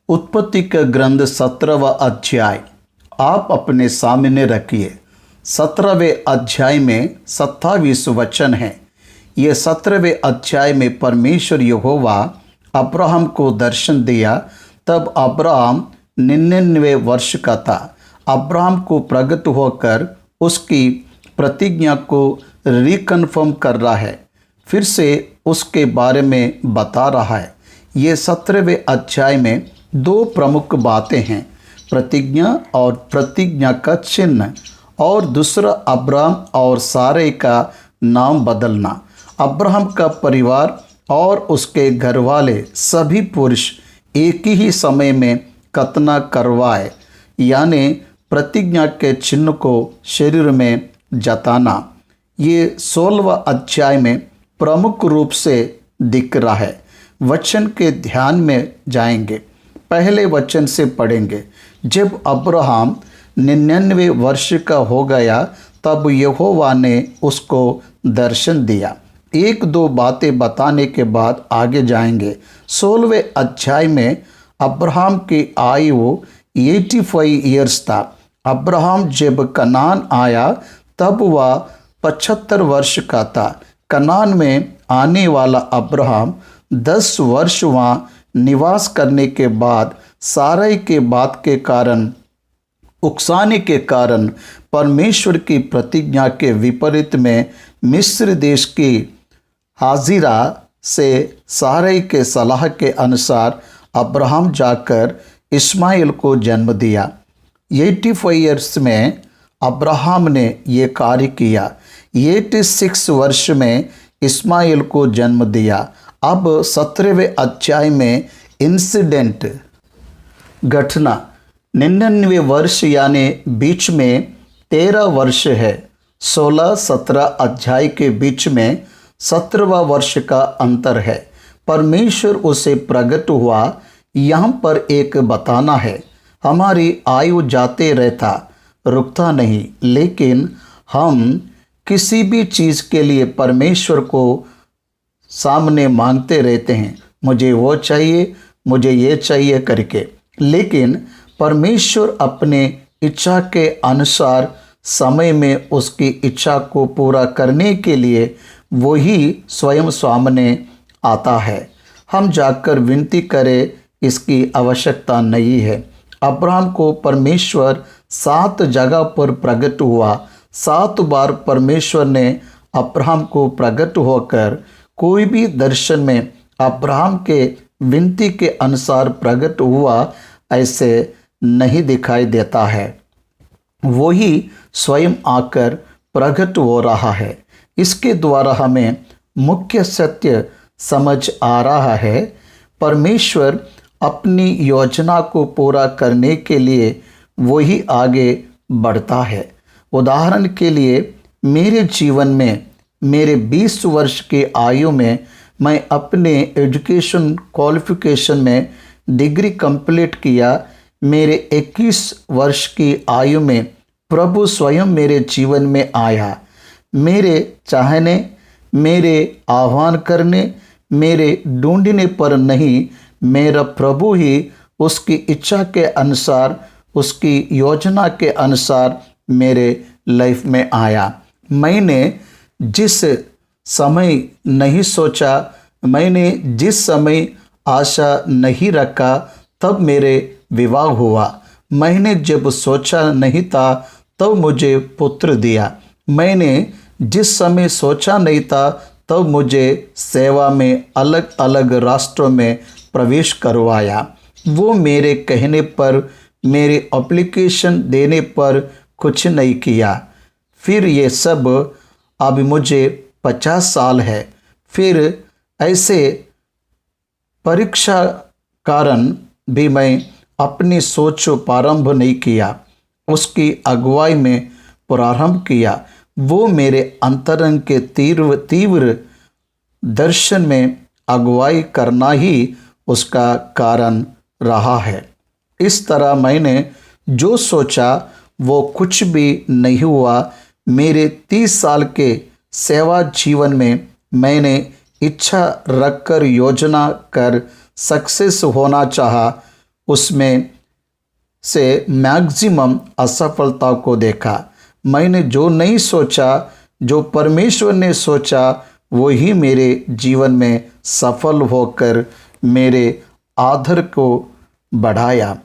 उत्पत्ति का ग्रंथ 17वां अध्याय आप अपने सामने रखिए। 17वें अध्याय में 27 वचन है। ये 17वें अध्याय में परमेश्वर यहोवा अब्राहम को दर्शन दिया। तब अब्राहम 99 वर्ष का था। अब्राहम को प्रकट होकर उसकी प्रतिज्ञा को रिकन्फर्म कर रहा है, फिर से उसके बारे में बता रहा है। ये 17वें अध्याय में दो प्रमुख बातें हैं, प्रतिज्ञा और प्रतिज्ञा का चिन्ह, और दूसरा अब्राहम और सारे का नाम बदलना। अब्राहम का परिवार और उसके घरवाले सभी पुरुष एक ही समय में खतना करवाए, यानी प्रतिज्ञा के चिन्ह को शरीर में जताना। ये 16वां अध्याय में प्रमुख रूप से दिख रहा है। वचन के ध्यान में जाएंगे। पहले वचन से पढ़ेंगे। जब अब्राहम 99 वर्ष का हो गया तब यहोवा ने उसको दर्शन दिया। एक दो बातें बताने के बाद आगे जाएंगे। 16वें अध्याय में अब्राहम की आयु 85 ईयर्स था। अब्राहम जब कनान आया तब वह 75 वर्ष का था। कनान में आने वाला अब्राहम 10 वर्ष वहाँ निवास करने के बाद सारै के बात के कारण, उकसाने के कारण, परमेश्वर की प्रतिज्ञा के विपरीत में मिस्र देश की हाजिरा से सारै के सलाह के अनुसार अब्राहम जाकर इस्माइल को जन्म दिया। 85 ईयर्स में अब्राहम ने ये कार्य किया। 86 वर्ष में इस्माइल को जन्म दिया। अब 17वें अध्याय में इंसिडेंट घटना 99 वर्ष यानी बीच में 13 वर्ष है। 16-17 अध्याय के बीच में 17वां वर्ष का अंतर है। परमेश्वर उसे प्रकट हुआ। यहाँ पर एक बताना है, हमारी आयु जाते रहता, रुकता नहीं, लेकिन हम किसी भी चीज़ के लिए परमेश्वर को सामने मांगते रहते हैं, मुझे वो चाहिए, मुझे ये चाहिए करके। लेकिन परमेश्वर अपने इच्छा के अनुसार समय में उसकी इच्छा को पूरा करने के लिए वही स्वयं सामने आता है। हम जाकर विनती करें, इसकी आवश्यकता नहीं है। अब्राहम को परमेश्वर 7 जगह पर प्रकट हुआ। 7 बार परमेश्वर ने अब्राहम को प्रकट होकर कोई भी दर्शन में अब्राहम के विनती के अनुसार प्रकट हुआ ऐसे नहीं दिखाई देता है। वही स्वयं आकर प्रकट हो रहा है। इसके द्वारा हमें मुख्य सत्य समझ आ रहा है, परमेश्वर अपनी योजना को पूरा करने के लिए वही आगे बढ़ता है। उदाहरण के लिए मेरे जीवन में मेरे 20 वर्ष की आयु में मैं अपने एजुकेशन क्वालिफिकेशन में डिग्री कंप्लीट किया। मेरे 21 वर्ष की आयु में प्रभु स्वयं मेरे जीवन में आया। मेरे चाहने, मेरे आह्वान करने, मेरे ढूंढने पर नहीं, मेरा प्रभु ही उसकी इच्छा के अनुसार, उसकी योजना के अनुसार मेरे लाइफ में आया। मैंने जिस समय नहीं सोचा, मैंने जिस समय आशा नहीं रखा, तब मेरे विवाह हुआ। मैंने जब सोचा नहीं था तब मुझे पुत्र दिया। मैंने जिस समय सोचा नहीं था तब मुझे सेवा में अलग अलग राष्ट्रों में प्रवेश करवाया। वो मेरे कहने पर, मेरे एप्लीकेशन देने पर कुछ नहीं किया। फिर ये सब अब मुझे 50 साल है। फिर ऐसे परीक्षा कारण भी मैं अपनी सोच प्रारंभ नहीं किया, उसकी अगुवाई में प्रारंभ किया। वो मेरे अंतरंग के तीव्र दर्शन में अगुवाई करना ही उसका कारण रहा है। इस तरह मैंने जो सोचा वो कुछ भी नहीं हुआ। मेरे 30 साल के सेवा जीवन में मैंने इच्छा रखकर योजना कर सक्सेस होना चाहा, उसमें से मैक्सिमम असफलता को देखा। मैंने जो नहीं सोचा, जो परमेश्वर ने सोचा, वही मेरे जीवन में सफल होकर मेरे आदर को बढ़ाया।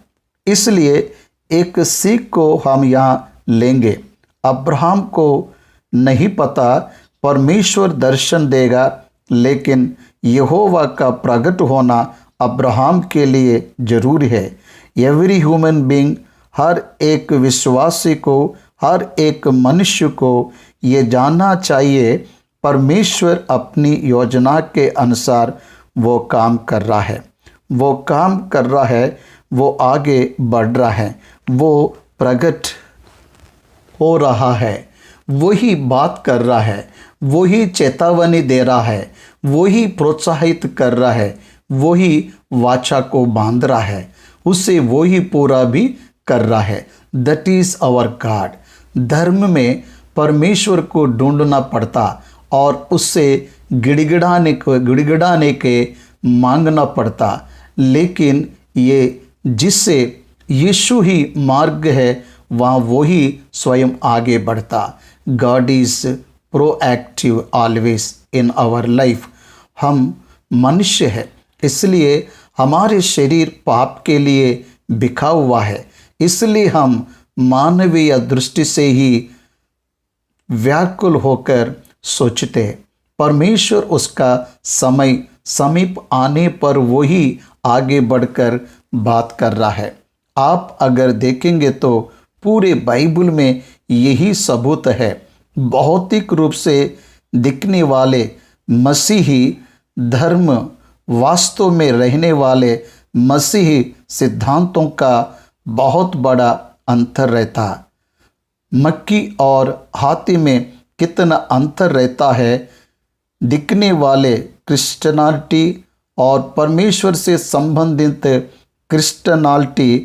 इसलिए एक सीख को हम यहाँ लेंगे। अब्राहम को नहीं पता परमेश्वर दर्शन देगा, लेकिन यहोवा का प्रकट होना अब्राहम के लिए जरूरी है। एवरी ह्यूमन बीइंग, हर एक विश्वासी को, हर एक मनुष्य को ये जानना चाहिए परमेश्वर अपनी योजना के अनुसार वो काम कर रहा है, वो काम कर रहा है, वो आगे बढ़ रहा है, वो प्रकट हो रहा है, वही बात कर रहा है, वही चेतावनी दे रहा है, वही प्रोत्साहित कर रहा है, वही वाचा को बांध रहा है, उसे वही पूरा भी कर रहा है। That is our God. धर्म में परमेश्वर को ढूंढना पड़ता और उससे गिड़गिड़ाने के मांगना पड़ता, लेकिन ये जिससे यीशु ही मार्ग है, वहाँ वही स्वयं आगे बढ़ता। God is proactive always in our life. हम मनुष्य है, इसलिए हमारे शरीर पाप के लिए बिखा हुआ है, इसलिए हम मानवीय दृष्टि से ही व्याकुल होकर सोचते हैं। परमेश्वर उसका समय समीप आने पर वही आगे बढ़कर बात कर रहा है। आप अगर देखेंगे तो पूरे बाइबल में यही सबूत है। भौतिक रूप से दिखने वाले मसीही धर्म, वास्तव में रहने वाले मसीही सिद्धांतों का बहुत बड़ा अंतर रहता। मक्की और हाथी में कितना अंतर रहता है। दिखने वाले क्रिश्चियनिटी और परमेश्वर से संबंधित क्रिश्चियनिटी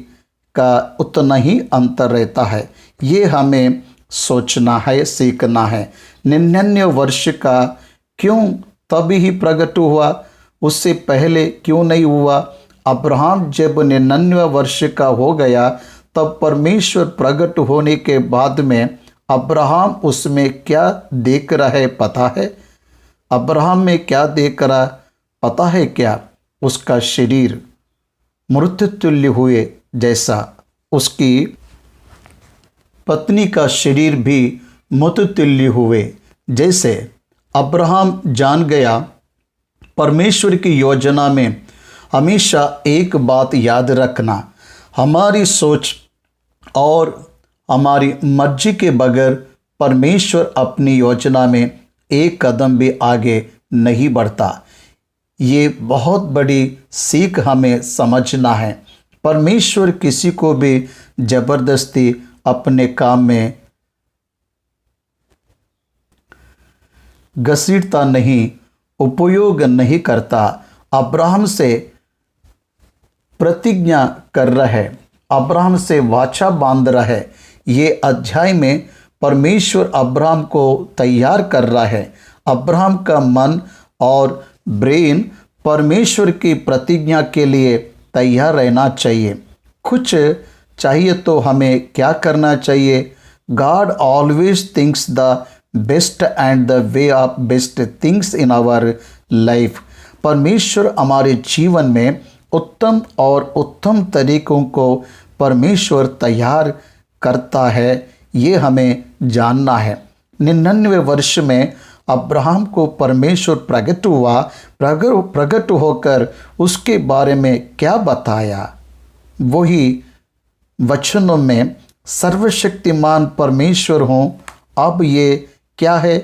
का उतना ही अंतर रहता है। ये हमें सोचना है, सीखना है। 99 वर्ष का क्यों तभी ही प्रकट हुआ, उससे पहले क्यों नहीं हुआ? अब्राहम जब 99 वर्ष का हो गया तब परमेश्वर प्रकट होने के बाद में अब्राहम उसमें क्या देख रहा है पता है? अब्राहम में क्या देख रहा पता है क्या? उसका शरीर मृत्युतुल्य हुए जैसा, उसकी पत्नी का शरीर भी मृत्युतुल्य हुए जैसे। अब्राहम जान गया परमेश्वर की योजना में हमेशा एक बात याद रखना, हमारी सोच और हमारी मर्जी के बगैर परमेश्वर अपनी योजना में एक कदम भी आगे नहीं बढ़ता। ये बहुत बड़ी सीख हमें समझना है। परमेश्वर किसी को भी जबरदस्ती अपने काम में घसीटता नहीं, उपयोग नहीं करता। अब्राहम से प्रतिज्ञा कर रहा है, अब्राहम से वाचा बांध रहा है। ये अध्याय में परमेश्वर अब्राहम को तैयार कर रहा है। अब्राहम का मन और ब्रेन परमेश्वर की प्रतिज्ञा के लिए तैयार रहना चाहिए। कुछ चाहिए तो हमें क्या करना चाहिए? God always thinks the best and the way of best things in our life. परमेश्वर हमारे जीवन में उत्तम और उत्तम तरीकों को परमेश्वर तैयार करता है, ये हमें जानना है। 99 वर्ष में अब्राहम को परमेश्वर प्रकट हुआ। प्रकट होकर उसके बारे में क्या बताया? वही वचनों में सर्वशक्तिमान परमेश्वर हूँ। अब ये क्या है?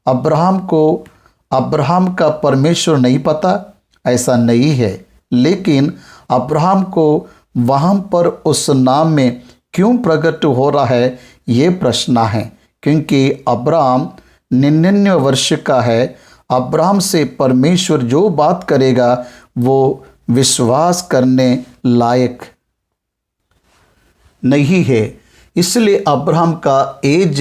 अब्राहम का परमेश्वर नहीं पता? ऐसा नहीं है, लेकिन अब्राहम को वहाँ पर उस नाम में क्यों प्रकट हो रहा है, ये प्रश्न है। क्योंकि अब्राहम 99 वर्ष का है। अब्राहम से परमेश्वर जो बात करेगा वो विश्वास करने लायक नहीं है। इसलिए अब्राहम का एज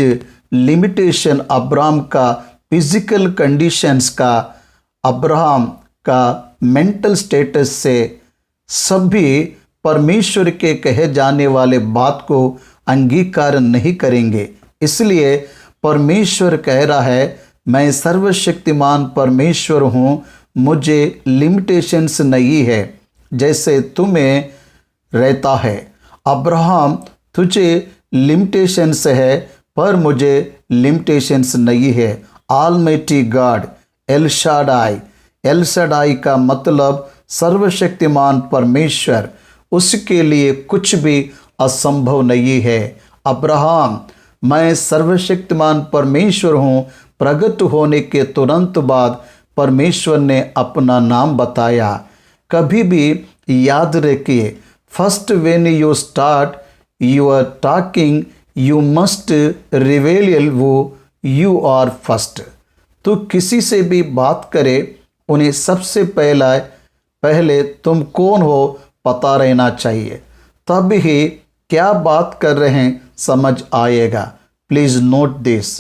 लिमिटेशन, अब्राहम का फिजिकल कंडीशंस का, अब्राहम का मेंटल स्टेटस से सभी परमेश्वर के कहे जाने वाले बात को अंगीकार नहीं करेंगे। इसलिए परमेश्वर कह रहा है, मैं सर्वशक्तिमान परमेश्वर हूँ, मुझे लिमिटेशंस नहीं है जैसे तुम्हें रहता है। अब्राहम, तुझे लिमिटेशंस है पर मुझे लिमिटेशंस नहीं है। Almighty God, El Shaddai. El Shaddai का मतलब सर्वशक्तिमान परमेश्वर, उसके लिए कुछ भी असंभव नहीं है। अब्राहम, मैं सर्वशक्तिमान परमेश्वर हूँ, प्रकट होने के तुरंत बाद परमेश्वर ने अपना नाम बताया। कभी भी याद रखिए, first when you start your talking you must reveal वो यू आर फर्स्ट। तो किसी से भी बात करे, उन्हें सबसे पहले तुम कौन हो पता रहना चाहिए, तब ही क्या बात कर रहे हैं समझ आएगा। Please note this.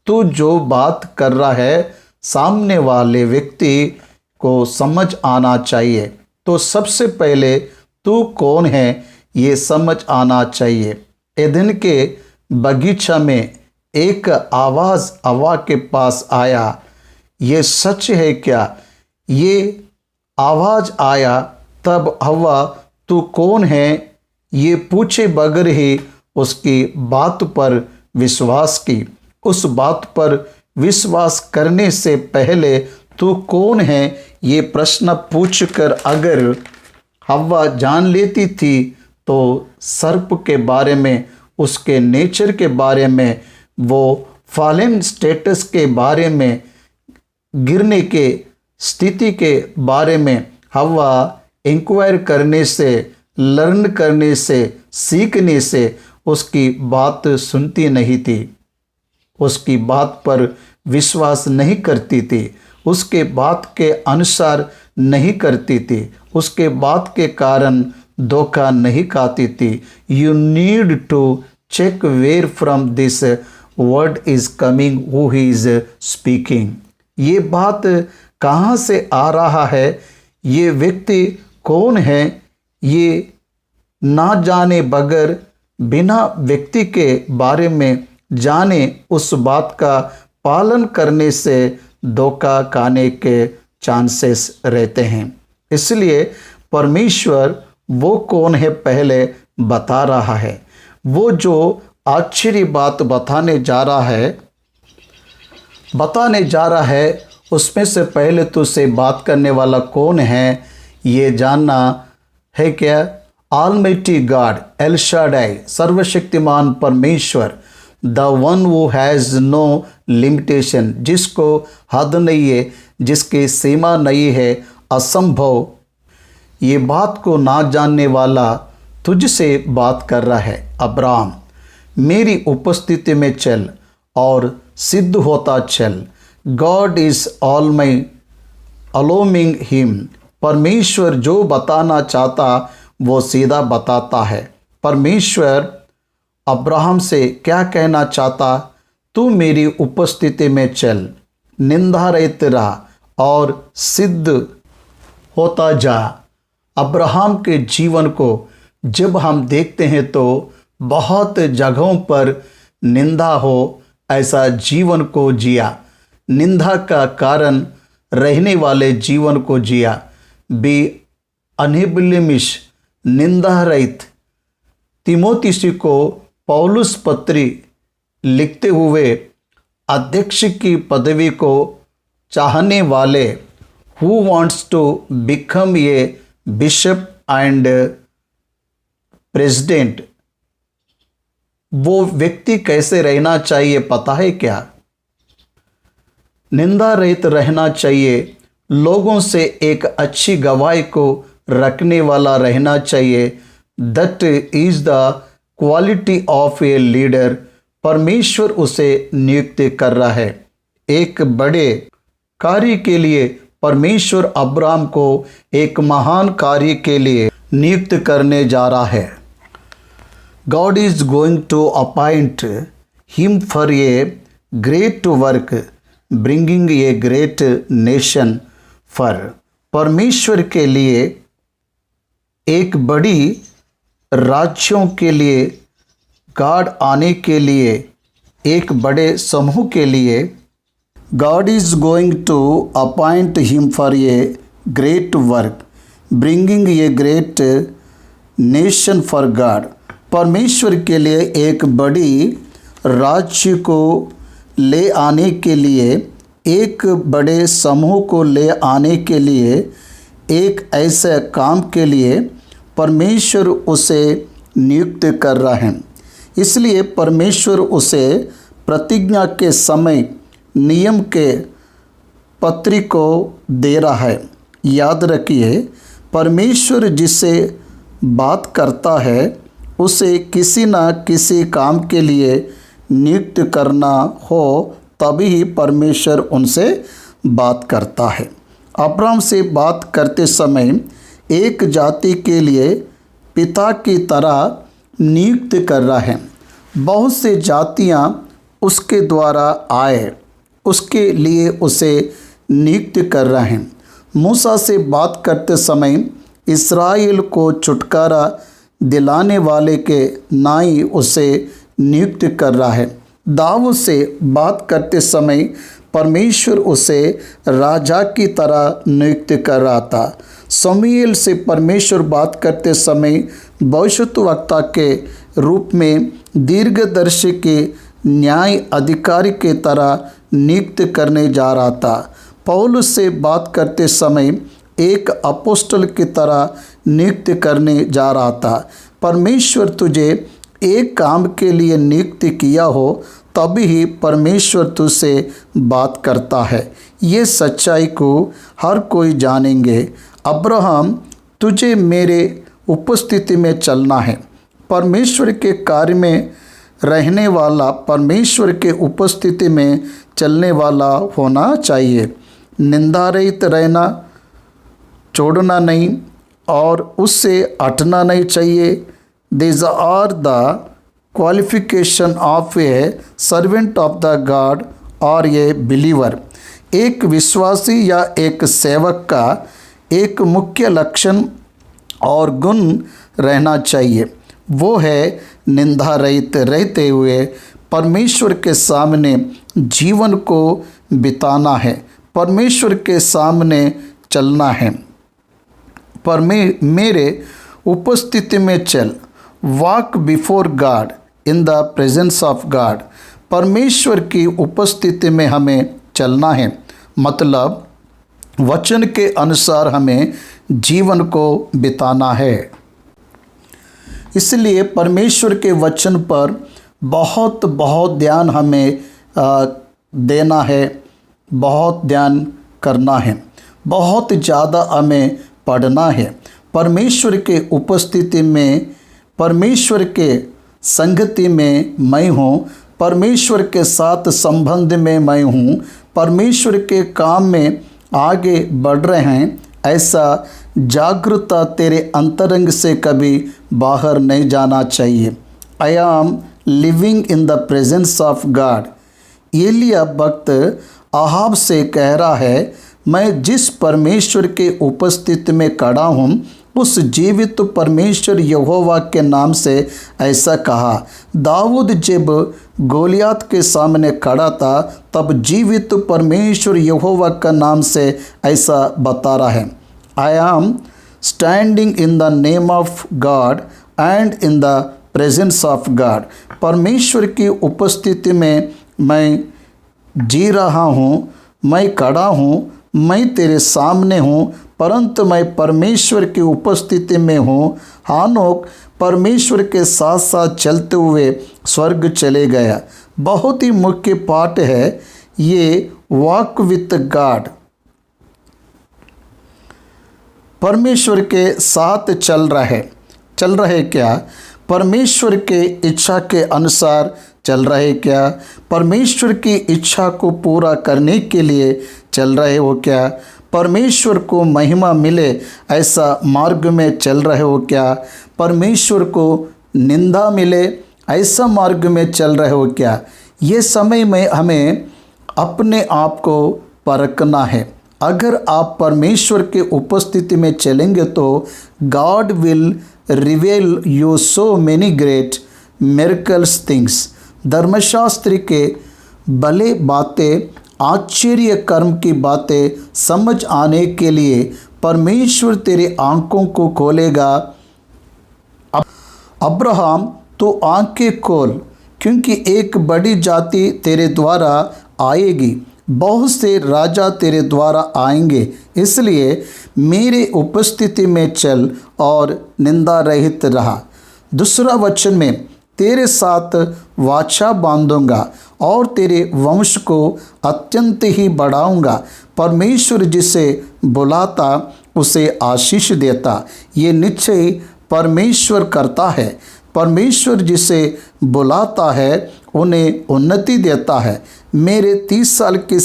तू जो बात कर रहा है सामने वाले व्यक्ति को समझ आना चाहिए। तो सबसे पहले तू कौन है ये समझ आना चाहिए। एदन के बगीचा में एक आवाज़ हवा के पास आया। ये सच है क्या? ये आवाज़ आया तब हवा तू कौन है ये पूछे बगैर ही उसकी बात पर विश्वास की। उस बात पर विश्वास करने से पहले तू कौन है ये प्रश्न पूछकर अगर हवा जान लेती थी तो सर्प के बारे में, उसके नेचर के बारे में, वो फॉलन स्टेटस के बारे में, गिरने के स्थिति के बारे में हवा इंक्वायर करने से, लर्न करने से, सीखने से उसकी बात सुनती नहीं थी, उसकी बात पर विश्वास नहीं करती थी, उसके बात के अनुसार नहीं करती थी, उसके बात के कारण धोखा नहीं खाती थी। You need to check where from this word is coming, who he is speaking. ये बात कहाँ से आ रहा है, ये व्यक्ति कौन है, ये ना जाने बगैर बिना व्यक्ति के बारे में जाने उस बात का पालन करने से धोखा खाने के चांसेस रहते हैं। इसलिए परमेश्वर वो कौन है पहले बता रहा है। वो जो आश्चर्य बात बताने जा रहा है उसमें से पहले तुझसे बात करने वाला कौन है ये जानना है क्या? ऑलमाइटी गॉड, एल शाडाई, सर्वशक्तिमान परमेश्वर, the one who has no limitation, जिसको हद नहीं है, जिसकी सीमा नहीं है, असंभव। ये बात को ना जानने वाला तुझसे बात कर रहा है। अब्राहम, मेरी उपस्थिति में चल और सिद्ध होता चल। गॉड इज ऑल माई अलोमिंग हिम। परमेश्वर जो बताना चाहता वो सीधा बताता है। परमेश्वर अब्राहम से क्या कहना चाहता? तू मेरी उपस्थिति में चल, निंदा रहित रहा और सिद्ध होता जा। अब्राहम के जीवन को जब हम देखते हैं तो बहुत जगहों पर निंदा हो ऐसा जीवन को जिया, निंदा का कारण रहने वाले जीवन को जिया। बी अनहेब्लिमिश, निंदा रहित। तिमोथी को पौलुस पत्री लिखते हुए अध्यक्ष की पदवी को चाहने वाले, who wants to become a bishop and president, वो व्यक्ति कैसे रहना चाहिए पता है क्या? निंदा रहित रहना चाहिए, लोगों से एक अच्छी गवाही को रखने वाला रहना चाहिए। That is the quality of a leader. परमेश्वर उसे नियुक्त कर रहा है एक बड़े कार्य के लिए। परमेश्वर अब्राहम को एक महान कार्य के लिए नियुक्त करने जा रहा है। God is going to appoint him for a great work, bringing a great nation for. परमेश्वर के लिए एक बड़ी राज्यों के लिए, गॉड आने के लिए, एक बड़े समूह के लिए, God is going to appoint him for a great work, bringing a great nation for God. परमेश्वर के लिए एक बड़ी राज्य को ले आने के लिए, एक बड़े समूह को ले आने के लिए, एक ऐसे काम के लिए परमेश्वर उसे नियुक्त कर रहा है। इसलिए परमेश्वर उसे प्रतिज्ञा के समय नियम के पत्री को दे रहा है। याद रखिए, परमेश्वर जिससे बात करता है उसे किसी न किसी काम के लिए नियुक्त करना हो, तभी परमेश्वर उनसे बात करता है। अब्राहम से बात करते समय एक जाति के लिए पिता की तरह नियुक्त कर रहा है। बहुत से जातियां उसके द्वारा आए, उसके लिए उसे नियुक्त कर रहे हैं। मूसा से बात करते समय इस्राएल को छुटकारा दिलाने वाले के नाई उसे नियुक्त कर रहा है। दाऊद से बात करते समय परमेश्वर उसे राजा की तरह नियुक्त कर रहा था। शमूएल से परमेश्वर बात करते समय भविष्यद्वक्ता के रूप में दीर्घदर्शी के न्याय अधिकारी के तरह नियुक्त करने जा रहा था। पौलुस से बात करते समय एक अपोस्टल की तरह नियुक्त करने जा रहा था। परमेश्वर तुझे एक काम के लिए नियुक्त किया हो, तभी ही परमेश्वर तुझसे बात करता है। ये सच्चाई को हर कोई जानेंगे। अब्राहम, तुझे मेरे उपस्थिति में चलना है। परमेश्वर के कार्य में रहने वाला परमेश्वर के उपस्थिति में चलने वाला होना चाहिए। निंदा रहित रहना, छोड़ना नहीं और उससे हटना नहीं चाहिए। These are the qualification of a servant of the God or a believer। एक विश्वासी या एक सेवक का एक मुख्य लक्षण और गुण रहना चाहिए, वो है निंदा रहित रहते हुए परमेश्वर के सामने जीवन को बिताना है, परमेश्वर के सामने चलना है। पर मेरे उपस्थिति में चल, walk before God in the presence of God. परमेश्वर की उपस्थिति में हमें चलना है, मतलब वचन के अनुसार हमें जीवन को बिताना है। इसलिए परमेश्वर के वचन पर बहुत ध्यान हमें देना है, बहुत ध्यान करना है, बहुत ज़्यादा हमें पढ़ना है। परमेश्वर के उपस्थिति में, परमेश्वर के संगति में मैं हूँ, परमेश्वर के साथ संबंध में मैं हूँ, परमेश्वर के काम में आगे बढ़ रहे हैं, ऐसा जागरूकता तेरे अंतरंग से कभी बाहर नहीं जाना चाहिए। I am living in the presence of God. एलिया भक्त आहाब से कह रहा है, मैं जिस परमेश्वर के उपस्थिति में खड़ा हूँ, उस जीवित परमेश्वर यहोवा के नाम से ऐसा कहा। दाऊद जब गोलियात के सामने खड़ा था, तब जीवित परमेश्वर यहोवा का नाम से ऐसा बता रहा है, I am standing in the name of God and in the presence of God. परमेश्वर की उपस्थिति में मैं जी रहा हूँ, मैं खड़ा हूँ, मैं तेरे सामने हूँ, परंतु मैं परमेश्वर की उपस्थिति में हूँ। हानोक परमेश्वर के साथ साथ चलते हुए स्वर्ग चले गया। बहुत ही मुख्य पाठ है ये, वॉक विथ गॉड। परमेश्वर के साथ चल रहे क्या? परमेश्वर के इच्छा के अनुसार चल रहे क्या? परमेश्वर की इच्छा को पूरा करने के लिए चल रहे हो क्या? परमेश्वर को महिमा मिले ऐसा मार्ग में चल रहे हो क्या? परमेश्वर को निंदा मिले ऐसा मार्ग में चल रहे हो क्या? ये समय में हमें अपने आप को परखना है। अगर आप परमेश्वर के उपस्थिति में चलेंगे तो God will रिवेल you so many great miracles things. धर्मशास्त्र के भले बातें, आश्चर्य कर्म की बातें समझ आने के लिए परमेश्वर तेरे आंखों को खोलेगा। अब्राहम, तो आंखें खोल, क्योंकि एक बड़ी जाति तेरे द्वारा आएगी, बहुत से राजा तेरे द्वारा आएंगे, इसलिए मेरे उपस्थिति में चल और निंदा रहित रहा। दूसरा वचन में, तेरे साथ वाचा बांधूंगा और तेरे वंश को अत्यंत ही बढ़ाऊंगा। परमेश्वर जिसे बुलाता उसे आशीष देता, ये निश्चय परमेश्वर करता है। परमेश्वर जिसे बुलाता है उन्हें उन्नति देता है। मेरे 30 साल की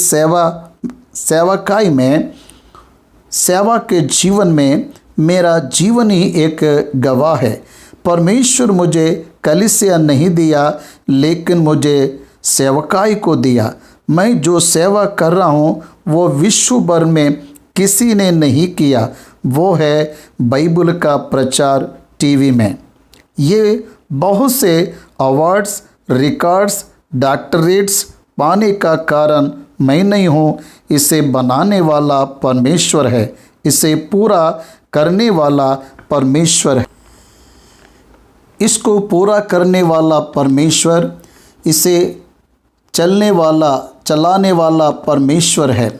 सेवाकाई में, सेवा के जीवन में मेरा जीवन ही एक गवाह है। परमेश्वर मुझे कलीसिया नहीं दिया, लेकिन मुझे सेवकाई को दिया। मैं जो सेवा कर रहा हूँ वो विश्व भर में किसी ने नहीं किया, वो है बाइबल का प्रचार टीवी में। ये बहुत से अवार्ड्स, रिकॉर्ड्स, डॉक्टरेट्स पाने का कारण मैं नहीं हूँ, इसे बनाने वाला परमेश्वर है, इसे पूरा करने वाला परमेश्वर है। इसको पूरा करने वाला परमेश्वर, इसे चलाने वाला परमेश्वर है।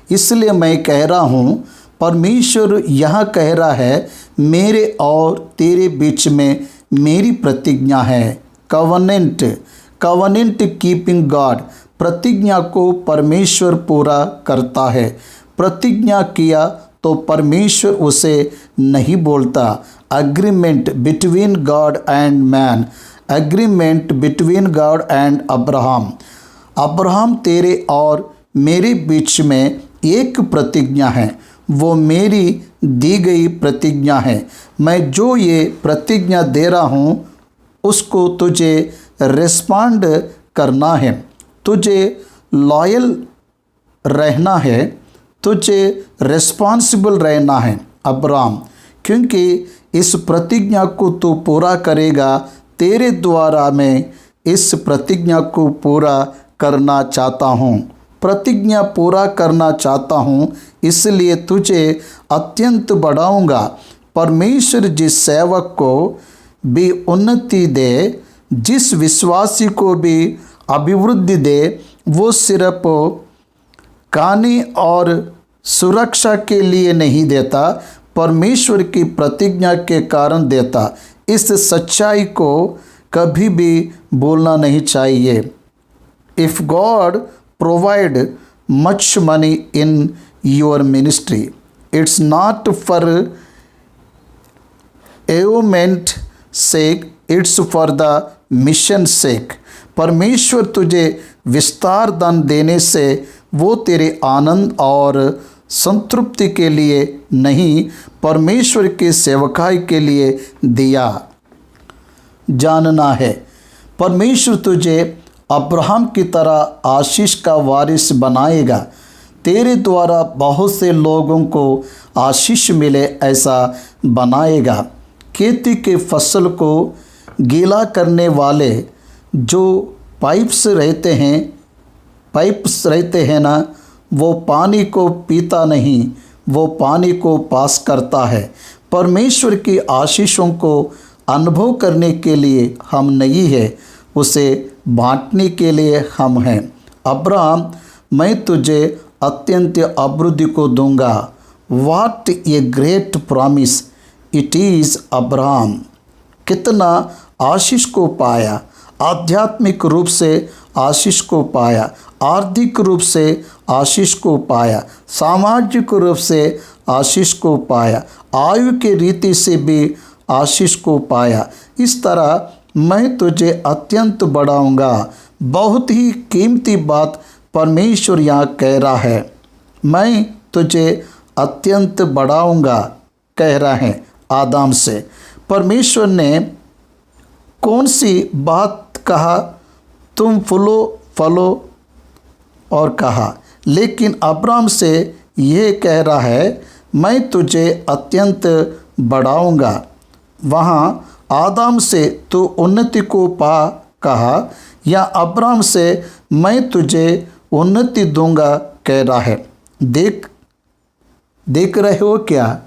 इसलिए मैं कह रहा हूँ, परमेश्वर यहाँ कह रहा है, मेरे और तेरे बीच में मेरी प्रतिज्ञा है। कवनेंट कीपिंग गॉड, प्रतिज्ञा को परमेश्वर पूरा करता है। प्रतिज्ञा किया तो परमेश्वर उसे नहीं बोलता। Agreement between God and man, agreement between God and Abraham. Abraham, तेरे और मेरे बीच में एक प्रतिज्ञा है, वो मेरी दी गई प्रतिज्ञा है। मैं जो ये प्रतिज्ञा दे रहा हूँ उसको तुझे रिस्पॉन्ड करना है, तुझे लॉयल रहना है, तुझे रिस्पॉन्सिबल रहना है अब्राहम, क्योंकि इस प्रतिज्ञा को तू पूरा करेगा। तेरे द्वारा मैं इस प्रतिज्ञा को पूरा करना चाहता हूँ, प्रतिज्ञा पूरा करना चाहता हूँ, इसलिए तुझे अत्यंत बढ़ाऊँगा। परमेश्वर जिस सेवक को भी उन्नति दे, जिस विश्वासी को भी अभिवृद्धि दे, वो सिर्फ कहानी और सुरक्षा के लिए नहीं देता, परमेश्वर की प्रतिज्ञा के कारण देता। इस सच्चाई को कभी भी भूलना नहीं चाहिए। If God provide much money in your ministry, it's not for एवमेंट sake, it's for the mission sake. परमेश्वर तुझे विस्तार दान देने से वो तेरे आनंद और संतृप्ति के लिए नहीं, परमेश्वर के सेवकाई के लिए दिया। जानना है, परमेश्वर तुझे अब्राहम की तरह आशीष का वारिस बनाएगा। तेरे द्वारा बहुत से लोगों को आशीष मिले ऐसा बनाएगा। खेती के फसल को गीला करने वाले जो पाइप्स रहते हैं ना, वो पानी को पीता नहीं, वो पानी को पास करता है। परमेश्वर की आशीषों को अनुभव करने के लिए हम नहीं है, उसे बांटने के लिए हम हैं। अब्राहम, मैं तुझे अत्यंत अभिवृद्धि को दूंगा। What a great promise it is. Abraham कितना आशीष को पाया, आध्यात्मिक रूप से आशीष को पाया, आर्थिक रूप से आशीष को पाया, सामाजिक रूप से आशीष को पाया, आयु के रीति से भी आशीष को पाया। इस तरह मैं तुझे अत्यंत बढ़ाऊंगा। बहुत ही कीमती बात परमेश्वर यहाँ कह रहा है, मैं तुझे अत्यंत बढ़ाऊंगा कह रहा है आदम से। परमेश्वर ने कौन सी बात कहा, तुम फलो और कहा, लेकिन अब्राहम से ये कह रहा है, मैं तुझे अत्यंत बढ़ाऊंगा। वहाँ आदम से तू उन्नति को पा कहा, या अब्राहम से मैं तुझे उन्नति दूंगा कह रहा है। देख रहे हो क्या?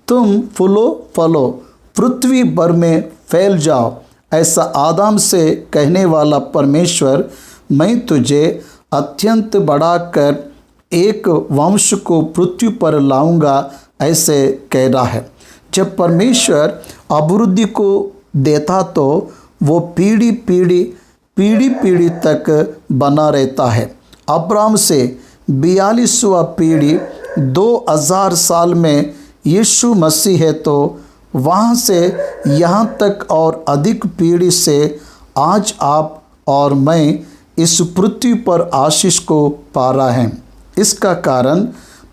तुम फूलो फलो, पृथ्वी भर में फैल जाओ, ऐसा आदम से कहने वाला परमेश्वर मैं तुझे अत्यंत बढ़ाकर एक वंश को पृथ्वी पर लाऊंगा ऐसे कह रहा है। जब परमेश्वर अभिवृद्धि को देता तो वो पीढ़ी पीढ़ी तक बना रहता है। अब्राहम से 42वां पीढ़ी 2000 साल में यीशु मसीह है, तो वहाँ से यहाँ तक और अधिक पीढ़ी से आज आप और मैं इस पृथ्वी पर आशीष को पा रहे हैं। इसका कारण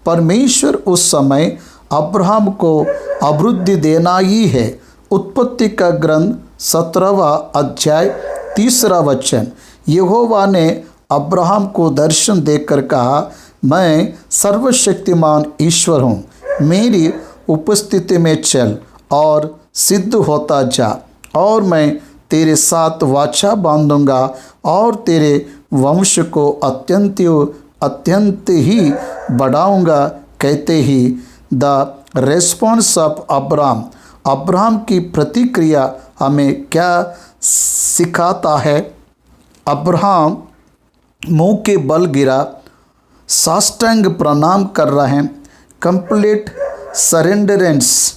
परमेश्वर उस समय अब्राहम को अभिवृद्धि देना ही है। उत्पत्ति का ग्रंथ 17वां अध्याय 3 वचन, यहोवा ने अब्राहम को दर्शन देकर कहा, मैं सर्वशक्तिमान ईश्वर हूँ, मेरी उपस्थिति में चल और सिद्ध होता जा, और मैं तेरे साथ वाचा बांधूंगा और तेरे वंश को अत्यंत ही बढ़ाऊंगा। कहते ही द रेस्पॉन्स ऑफ अब्राहम की प्रतिक्रिया हमें क्या सिखाता है? अब्राहम मुंह के बल गिरा, साष्टांग प्रणाम कर रहे हैं, कंप्लीट सरेंडरेंस,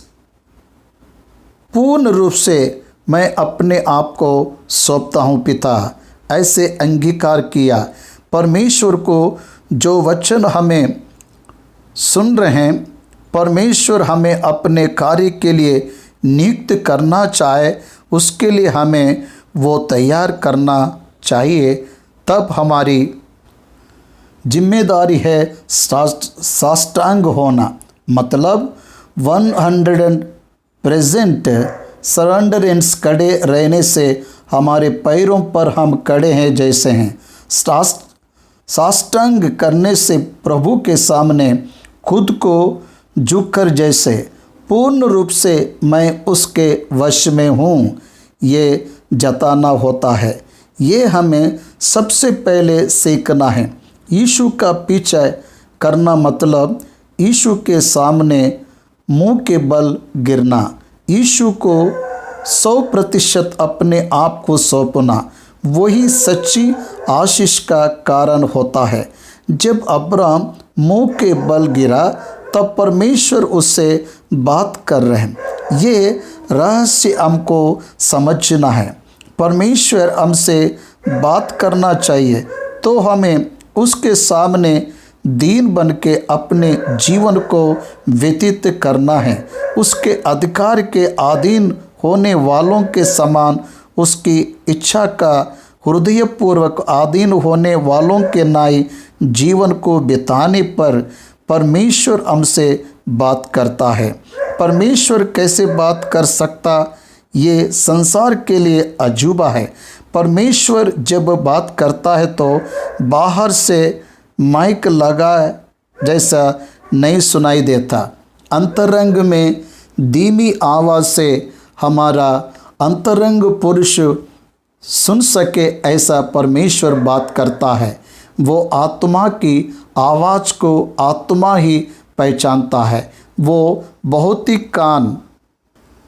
पूर्ण रूप से मैं अपने आप को सौंपता हूँ पिता, ऐसे अंगीकार किया। परमेश्वर को जो वचन हमें सुन रहे हैं, परमेश्वर हमें अपने कार्य के लिए नियुक्त करना चाहे, उसके लिए हमें वो तैयार करना चाहिए। तब हमारी जिम्मेदारी है साष्टांग होना, मतलब 100% सरेंडरेंस, खड़े रहने से हमारे पैरों पर हम खड़े हैं जैसे हैं। साष्टांग करने से प्रभु के सामने खुद को झुककर जैसे पूर्ण रूप से मैं उसके वश में हूँ, ये जताना होता है। ये हमें सबसे पहले सीखना है। यीशु का पीछा करना मतलब यीशु के सामने मुंह के बल गिरना, यीशु को 100% अपने आप को सौंपना, वही सच्ची आशीष का कारण होता है। जब अब्राहम मुंह के बल गिरा तब परमेश्वर उससे बात कर रहे हैं। ये रहस्य हमको समझना है। परमेश्वर हमसे बात करना चाहिए तो हमें उसके सामने दीन बन के अपने जीवन को व्यतीत करना है। उसके अधिकार के अधीन होने वालों के समान, उसकी इच्छा का हृदयपूर्वक अधीन होने वालों के नाई जीवन को बिताने पर परमेश्वर हमसे बात करता है। परमेश्वर कैसे बात कर सकता, ये संसार के लिए अजूबा है। परमेश्वर जब बात करता है तो बाहर से माइक लगा जैसा नहीं सुनाई देता। अंतरंग में धीमी आवाज़ से हमारा अंतरंग पुरुष सुन सके ऐसा परमेश्वर बात करता है। वो आत्मा की आवाज़ को आत्मा ही पहचानता है। वो भौतिक कान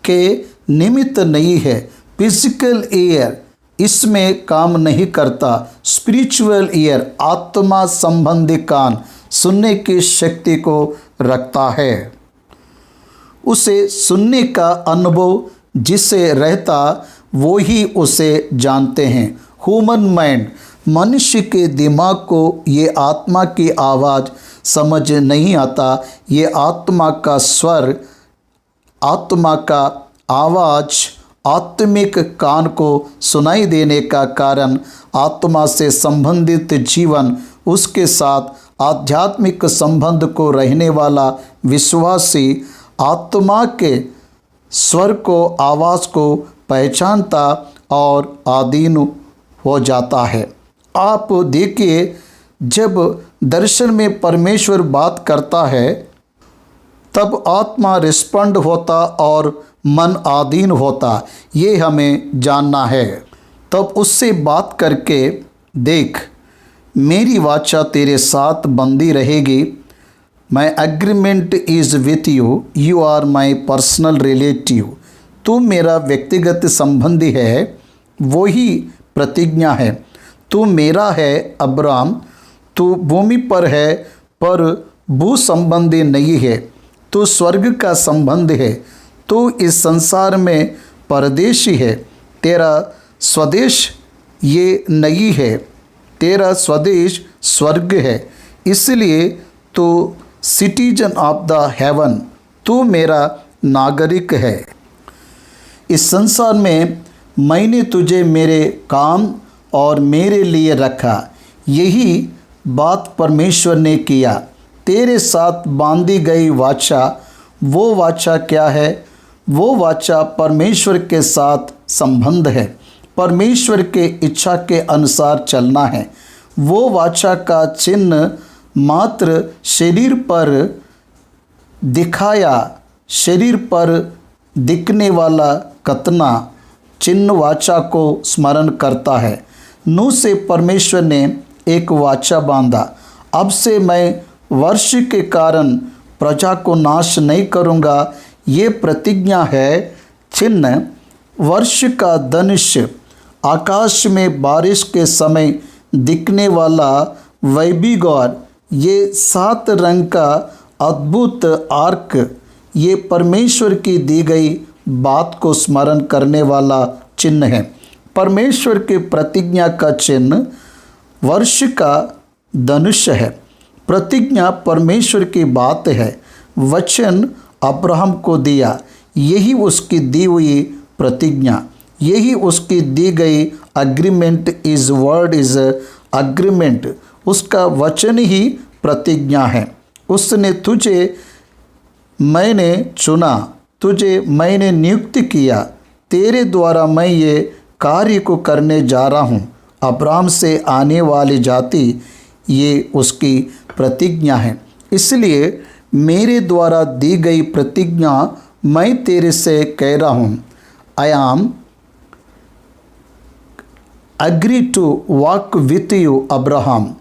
के निमित्त नहीं है। फिजिकल ईयर इसमें काम नहीं करता। स्पिरिचुअल ईयर आत्मा संबंधी कान सुनने की शक्ति को रखता है। उसे सुनने का अनुभव जिसे रहता वो ही उसे जानते हैं। ह्यूमन माइंड, मनुष्य के दिमाग को ये आत्मा की आवाज़ समझ नहीं आता। ये आत्मा का स्वर, आत्मा का आवाज़ आत्मिक कान को सुनाई देने का कारण आत्मा से संबंधित जीवन, उसके साथ आध्यात्मिक संबंध को रहने वाला विश्वासी आत्मा के स्वर को, आवाज़ को पहचानता और अधीन हो जाता है। आप देखिए, जब दर्शन में परमेश्वर बात करता है तब आत्मा रिस्पॉन्ड होता और मन आधीन होता, ये हमें जानना है। तब उससे बात करके देख, मेरी वाचा तेरे साथ बंधी रहेगी। My agreement is with you, you are my personal relative. तू मेरा व्यक्तिगत संबंधी है, वही प्रतिज्ञा है। तू मेरा है अब्राम, तू भूमि पर है पर भू संबंधी नहीं है। तू स्वर्ग का संबंध है, तू इस संसार में परदेशी है। तेरा स्वदेश ये नहीं है, तेरा स्वदेश स्वर्ग है। इसलिए तू सिटीजन ऑफ द हेवन, तू मेरा नागरिक है। इस संसार में मैंने तुझे मेरे काम और मेरे लिए रखा। यही बात परमेश्वर ने किया। तेरे साथ बांधी गई वाचा, वो वाचा क्या है? वो वाचा परमेश्वर के साथ संबंध है, परमेश्वर के इच्छा के अनुसार चलना है। वो वाचा का चिन्ह मात्र शरीर पर दिखाया, शरीर पर दिखने वाला कतना चिन्ह वाचा को स्मरण करता है। नूह से परमेश्वर ने एक वाचा बांधा, अब से मैं वर्ष के कारण प्रजा को नाश नहीं करूँगा। ये प्रतिज्ञा है। चिन्ह वर्ष का धनुष, आकाश में बारिश के समय दिखने वाला वैबिगौर, ये 7 रंग का अद्भुत आर्क, ये परमेश्वर की दी गई बात को स्मरण करने वाला चिन्ह है। परमेश्वर के प्रतिज्ञा का चिन्ह वर्ष का धनुष है। प्रतिज्ञा परमेश्वर की बात है। वचन अब्राहम को दिया, यही उसकी दी हुई प्रतिज्ञा, यही उसकी दी गई agreement. Is word is agreement, उसका वचन ही प्रतिज्ञा है। उसने तुझे मैंने चुना, तुझे मैंने नियुक्त किया, तेरे द्वारा मैं ये कार्य को करने जा रहा हूँ। अब्राहम से आने वाली जाति, ये उसकी प्रतिज्ञा है। इसलिए मेरे द्वारा दी गई प्रतिज्ञा मैं तेरे से कह रहा हूँ। I am agree to walk with you Abraham.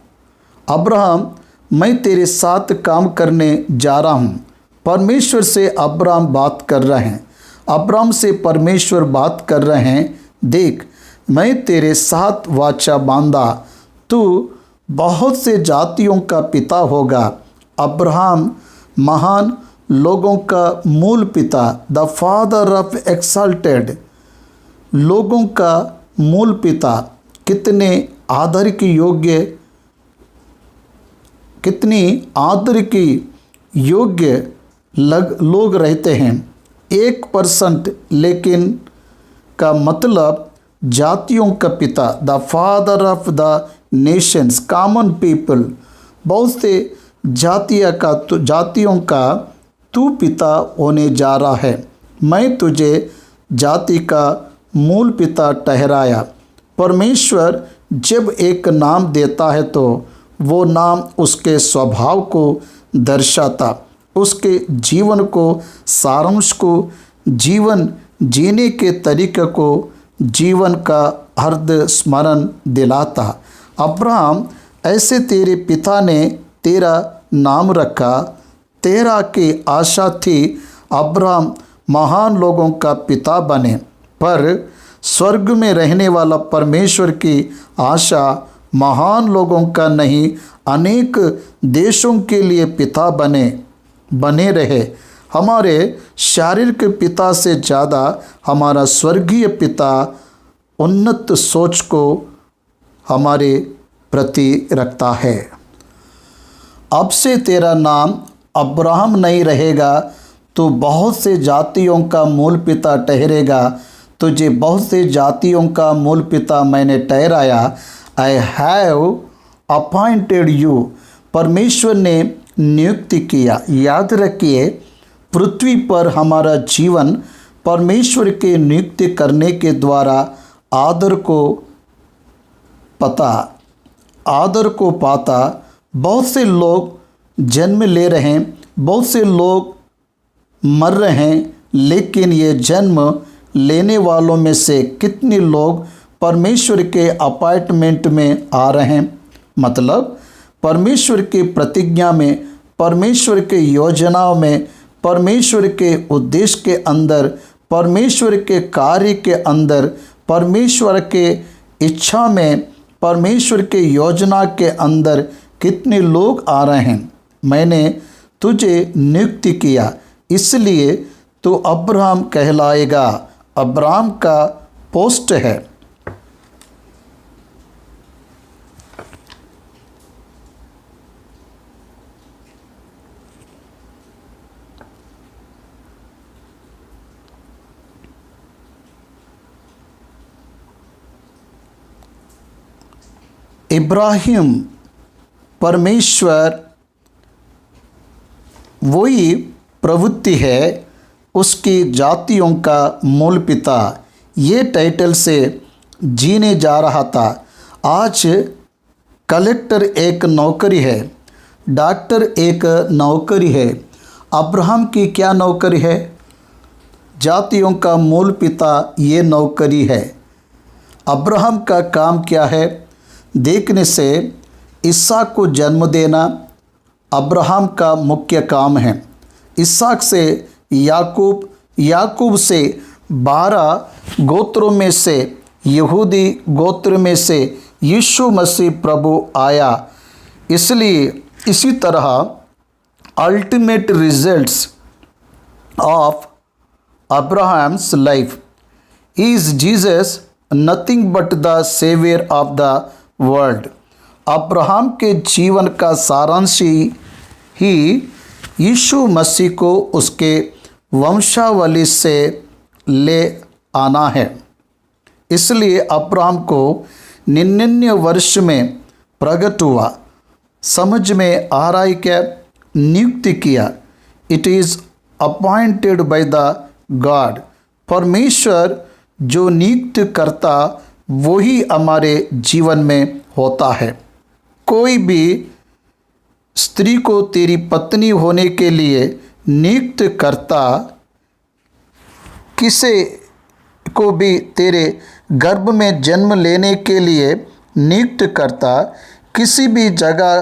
Abraham, मैं तेरे साथ काम करने जा रहा हूँ। परमेश्वर से अब्राहम बात कर रहे हैं, अब्राहम से परमेश्वर बात कर रहे हैं। देख, मैं तेरे साथ वाचा बांधा, तू बहुत से जातियों का पिता होगा। अब्राहम महान लोगों का मूल पिता, द फादर ऑफ एक्साल्टेड, लोगों का मूल पिता। कितने आदर की योग्य, कितनी आदर की योग्य लोग रहते हैं। 1% लेकिन का मतलब जातियों का पिता, the father of the Nations, common people, बहुत से जातियों का तू पिता होने जा रहा है। मैं तुझे जाति का मूल पिता ठहराया। परमेश्वर जब एक नाम देता है तो वो नाम उसके स्वभाव को दर्शाता, उसके जीवन को, सारांश को, जीवन जीने के तरीके को, जीवन का अर्थ स्मरण दिलाता। अब्राहम, ऐसे तेरे पिता ने तेरा नाम रखा। तेरा की आशा थी अब्राहम महान लोगों का पिता बने, पर स्वर्ग में रहने वाला परमेश्वर की आशा महान लोगों का नहीं, अनेक देशों के लिए पिता बने रहे। हमारे शारीरिक पिता से ज़्यादा हमारा स्वर्गीय पिता उन्नत सोच को हमारे प्रति रखता है। अब से तेरा नाम अब्राहम नहीं रहेगा, तो बहुत से जातियों का मूल पिता ठहरेगा। तुझे बहुत से जातियों का मूल पिता मैंने ठहराया। आई हैव अपॉइंटेड यू, परमेश्वर ने नियुक्त किया। याद रखिए, पृथ्वी पर हमारा जीवन परमेश्वर के नियुक्त करने के द्वारा आदर को पाता। बहुत से लोग जन्म ले रहे हैं, बहुत से लोग मर रहे हैं, लेकिन ये जन्म लेने वालों में से कितने लोग परमेश्वर के अपार्टमेंट में आ रहे हैं? मतलब परमेश्वर की प्रतिज्ञा में, परमेश्वर के योजनाओं में, परमेश्वर के उद्देश्य के अंदर, परमेश्वर के कार्य के अंदर, परमेश्वर के इच्छा में, परमेश्वर के योजना के अंदर कितने लोग आ रहे हैं? मैंने तुझे नियुक्त किया, इसलिए तो अब्राहम कहलाएगा। अब्राहम का पोस्ट है। इब्राहिम परमेश्वर वही प्रवृत्ति है, उसकी जातियों का मूल पिता, ये टाइटल से जीने जा रहा था। आज कलेक्टर एक नौकरी है, डॉक्टर एक नौकरी है। अब्राहम की क्या नौकरी है? जातियों का मूल पिता, ये नौकरी है। अब्राहम का काम क्या है? देखने से इसहाक को जन्म देना अब्राहम का मुख्य काम है। इसहाक से याकूब, याकूब से 12 गोत्रों में से, यहूदी गोत्र में से यीशु मसीह प्रभु आया। इसलिए इसी तरह ultimate results of Abraham's life is Jesus nothing but the saviour of the world. Abraham के जीवन का सारांश ही यीशु मसीह को उसके वंशावली से ले आना है। इसलिए अब्राहम को 99 वर्ष में प्रकट हुआ। समझ में आ रहा है क्या? नियुक्त किया। It is appointed by the God. परमेश्वर जो नियुक्त करता वही हमारे जीवन में होता है। कोई भी स्त्री को तेरी पत्नी होने के लिए नियुक्त करता, किसी को भी तेरे गर्भ में जन्म लेने के लिए नियुक्त करता, किसी भी जगह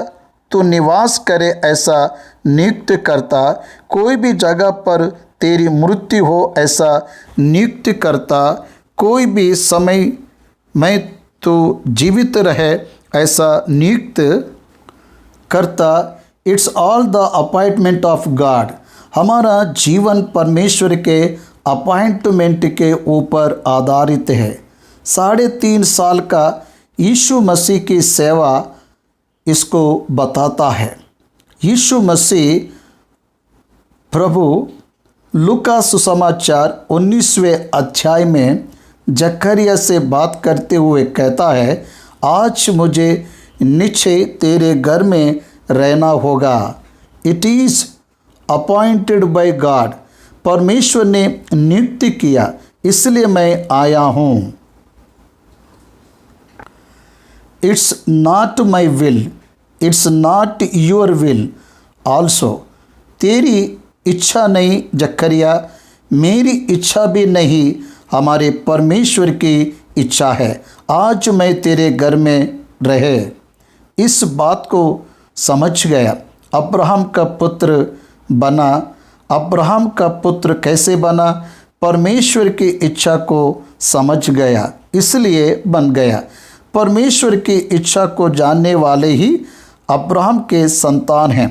तो निवास करे ऐसा नियुक्त करता, कोई भी जगह पर तेरी मृत्यु हो ऐसा नियुक्त करता, कोई भी समय में तो जीवित रहे ऐसा नियुक्त करता। It's all the appointment of God. हमारा जीवन परमेश्वर के अपॉइंटमेंट के ऊपर आधारित है। 3.5 साल का यीशु मसीह की सेवा इसको बताता है। यीशु मसीह प्रभु लूका सुसमाचार 19वें अध्याय में जकरिया से बात करते हुए कहता है, आज मुझे निश्चय तेरे घर में रहना होगा। It is appointed by God. परमेश्वर ने नियुक्त किया, इसलिए मैं आया हूँ। It's not my will, it's not your will also. तेरी इच्छा नहीं जकरिया, मेरी इच्छा भी नहीं, हमारे परमेश्वर की इच्छा है। आज मैं तेरे घर में रहे। इस बात को समझ गया, अब्राहम का पुत्र बना। अब्राहम का पुत्र कैसे बना? परमेश्वर की इच्छा को समझ गया, इसलिए बन गया। परमेश्वर की इच्छा को जानने वाले ही अब्राहम के संतान हैं।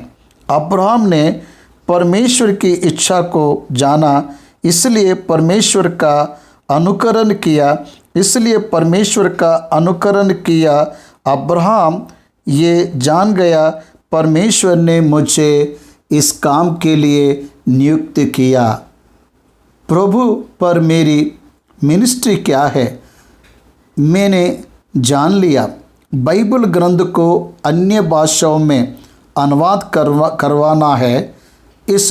अब्राहम ने परमेश्वर की इच्छा को जाना, इसलिए परमेश्वर का अनुकरण किया, इसलिए परमेश्वर का अनुकरण किया। अब्राहम ये जान गया, परमेश्वर ने मुझे इस काम के लिए नियुक्त किया। प्रभु पर मेरी मिनिस्ट्री क्या है मैंने जान लिया। बाइबल ग्रंथ को अन्य भाषाओं में अनुवाद करवाना है। इस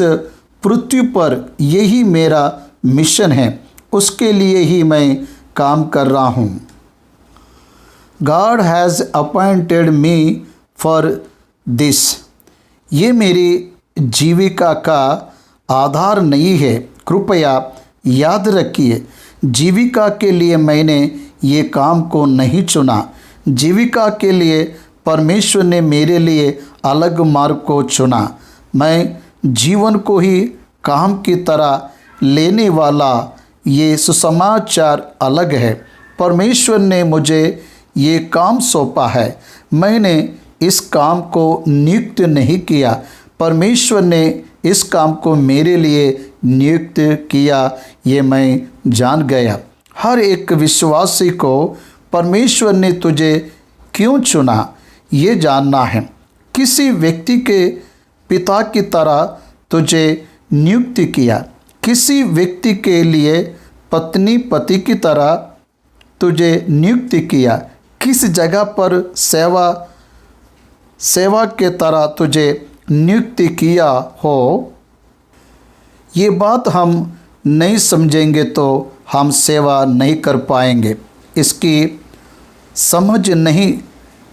पृथ्वी पर यही मेरा मिशन है, उसके लिए ही मैं काम कर रहा हूँ। God has appointed me for this। ये मेरी जीविका का आधार नहीं है, कृपया याद रखिए, जीविका के लिए मैंने ये काम को नहीं चुना। जीविका के लिए परमेश्वर ने मेरे लिए अलग मार्ग को चुना। मैं जीवन को ही काम की तरह लेने वाला ये सुसमाचार अलग है। परमेश्वर ने मुझे ये काम सौंपा है। मैंने इस काम को नियुक्त नहीं किया, परमेश्वर ने इस काम को मेरे लिए नियुक्त किया, ये मैं जान गया। हर एक विश्वासी को परमेश्वर ने तुझे क्यों चुना ये जानना है। किसी व्यक्ति के पिता की तरह तुझे नियुक्त किया, किसी व्यक्ति के लिए पत्नी पति की तरह तुझे नियुक्त किया, किस जगह पर सेवा के तरह तुझे नियुक्त किया हो। ये बात हम नहीं समझेंगे तो हम सेवा नहीं कर पाएंगे। इसकी समझ नहीं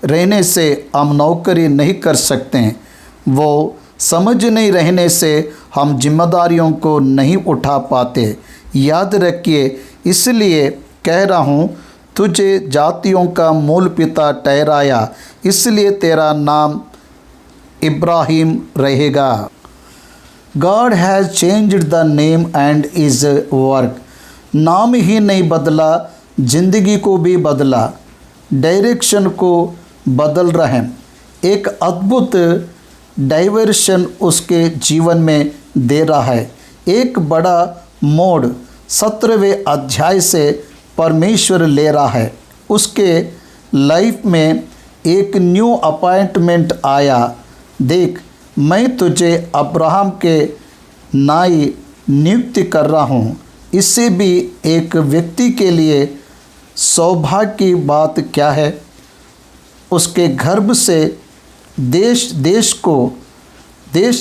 रहने से हम नौकरी नहीं कर सकते हैं। वो समझ नहीं रहने से हम जिम्मेदारियों को नहीं उठा पाते। याद रखिए, इसलिए कह रहा हूँ, तुझे जातियों का मूल पिता ठहराया, इसलिए तेरा नाम इब्राहिम रहेगा। God has changed the name and his work। नाम ही नहीं बदला, जिंदगी को भी बदला, डायरेक्शन को बदल रहे हैं। एक अद्भुत डाइवर्शन उसके जीवन में दे रहा है। एक बड़ा मोड़ 17वें अध्याय से परमेश्वर ले रहा है। उसके लाइफ में एक न्यू अपॉइंटमेंट आया। देख, मैं तुझे अब्राहम के नाई नियुक्त कर रहा हूँ। इससे भी एक व्यक्ति के लिए सौभाग्य की बात क्या है। उसके गर्भ से देश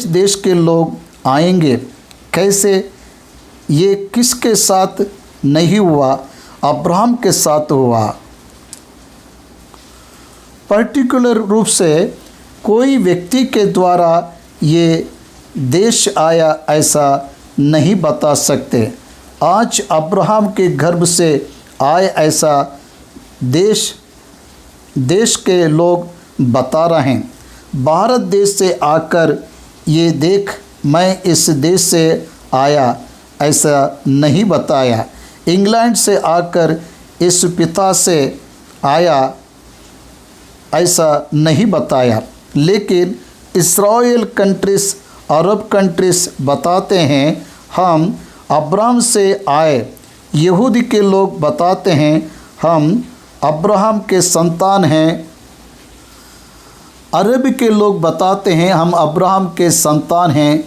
देश के लोग आएंगे। कैसे? ये किसके साथ नहीं हुआ? अब्राहम के साथ हुआ। पर्टिकुलर रूप से कोई व्यक्ति के द्वारा ये देश आया ऐसा नहीं बता सकते। आज अब्राहम के गर्भ से आए ऐसा देश के लोग बता रहे हैं। भारत देश से आकर ये देख मैं इस देश से आया ऐसा नहीं बताया। इंग्लैंड से आकर इस पिता से आया ऐसा नहीं बताया। लेकिन इस्राएल कंट्रीज, अरब कंट्रीज बताते हैं हम अब्राहम से आए। यहूदी के लोग बताते हैं हम अब्राहम के संतान हैं। अरब के लोग बताते हैं हम अब्राहम के संतान हैं।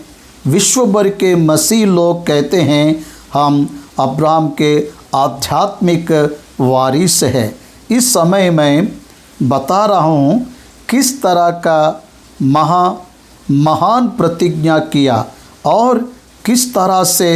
विश्व भर के मसीह लोग कहते हैं हम अब्राहम के आध्यात्मिक वारिस हैं। इस समय मैं बता रहा हूँ किस तरह का महान प्रतिज्ञा किया और किस तरह से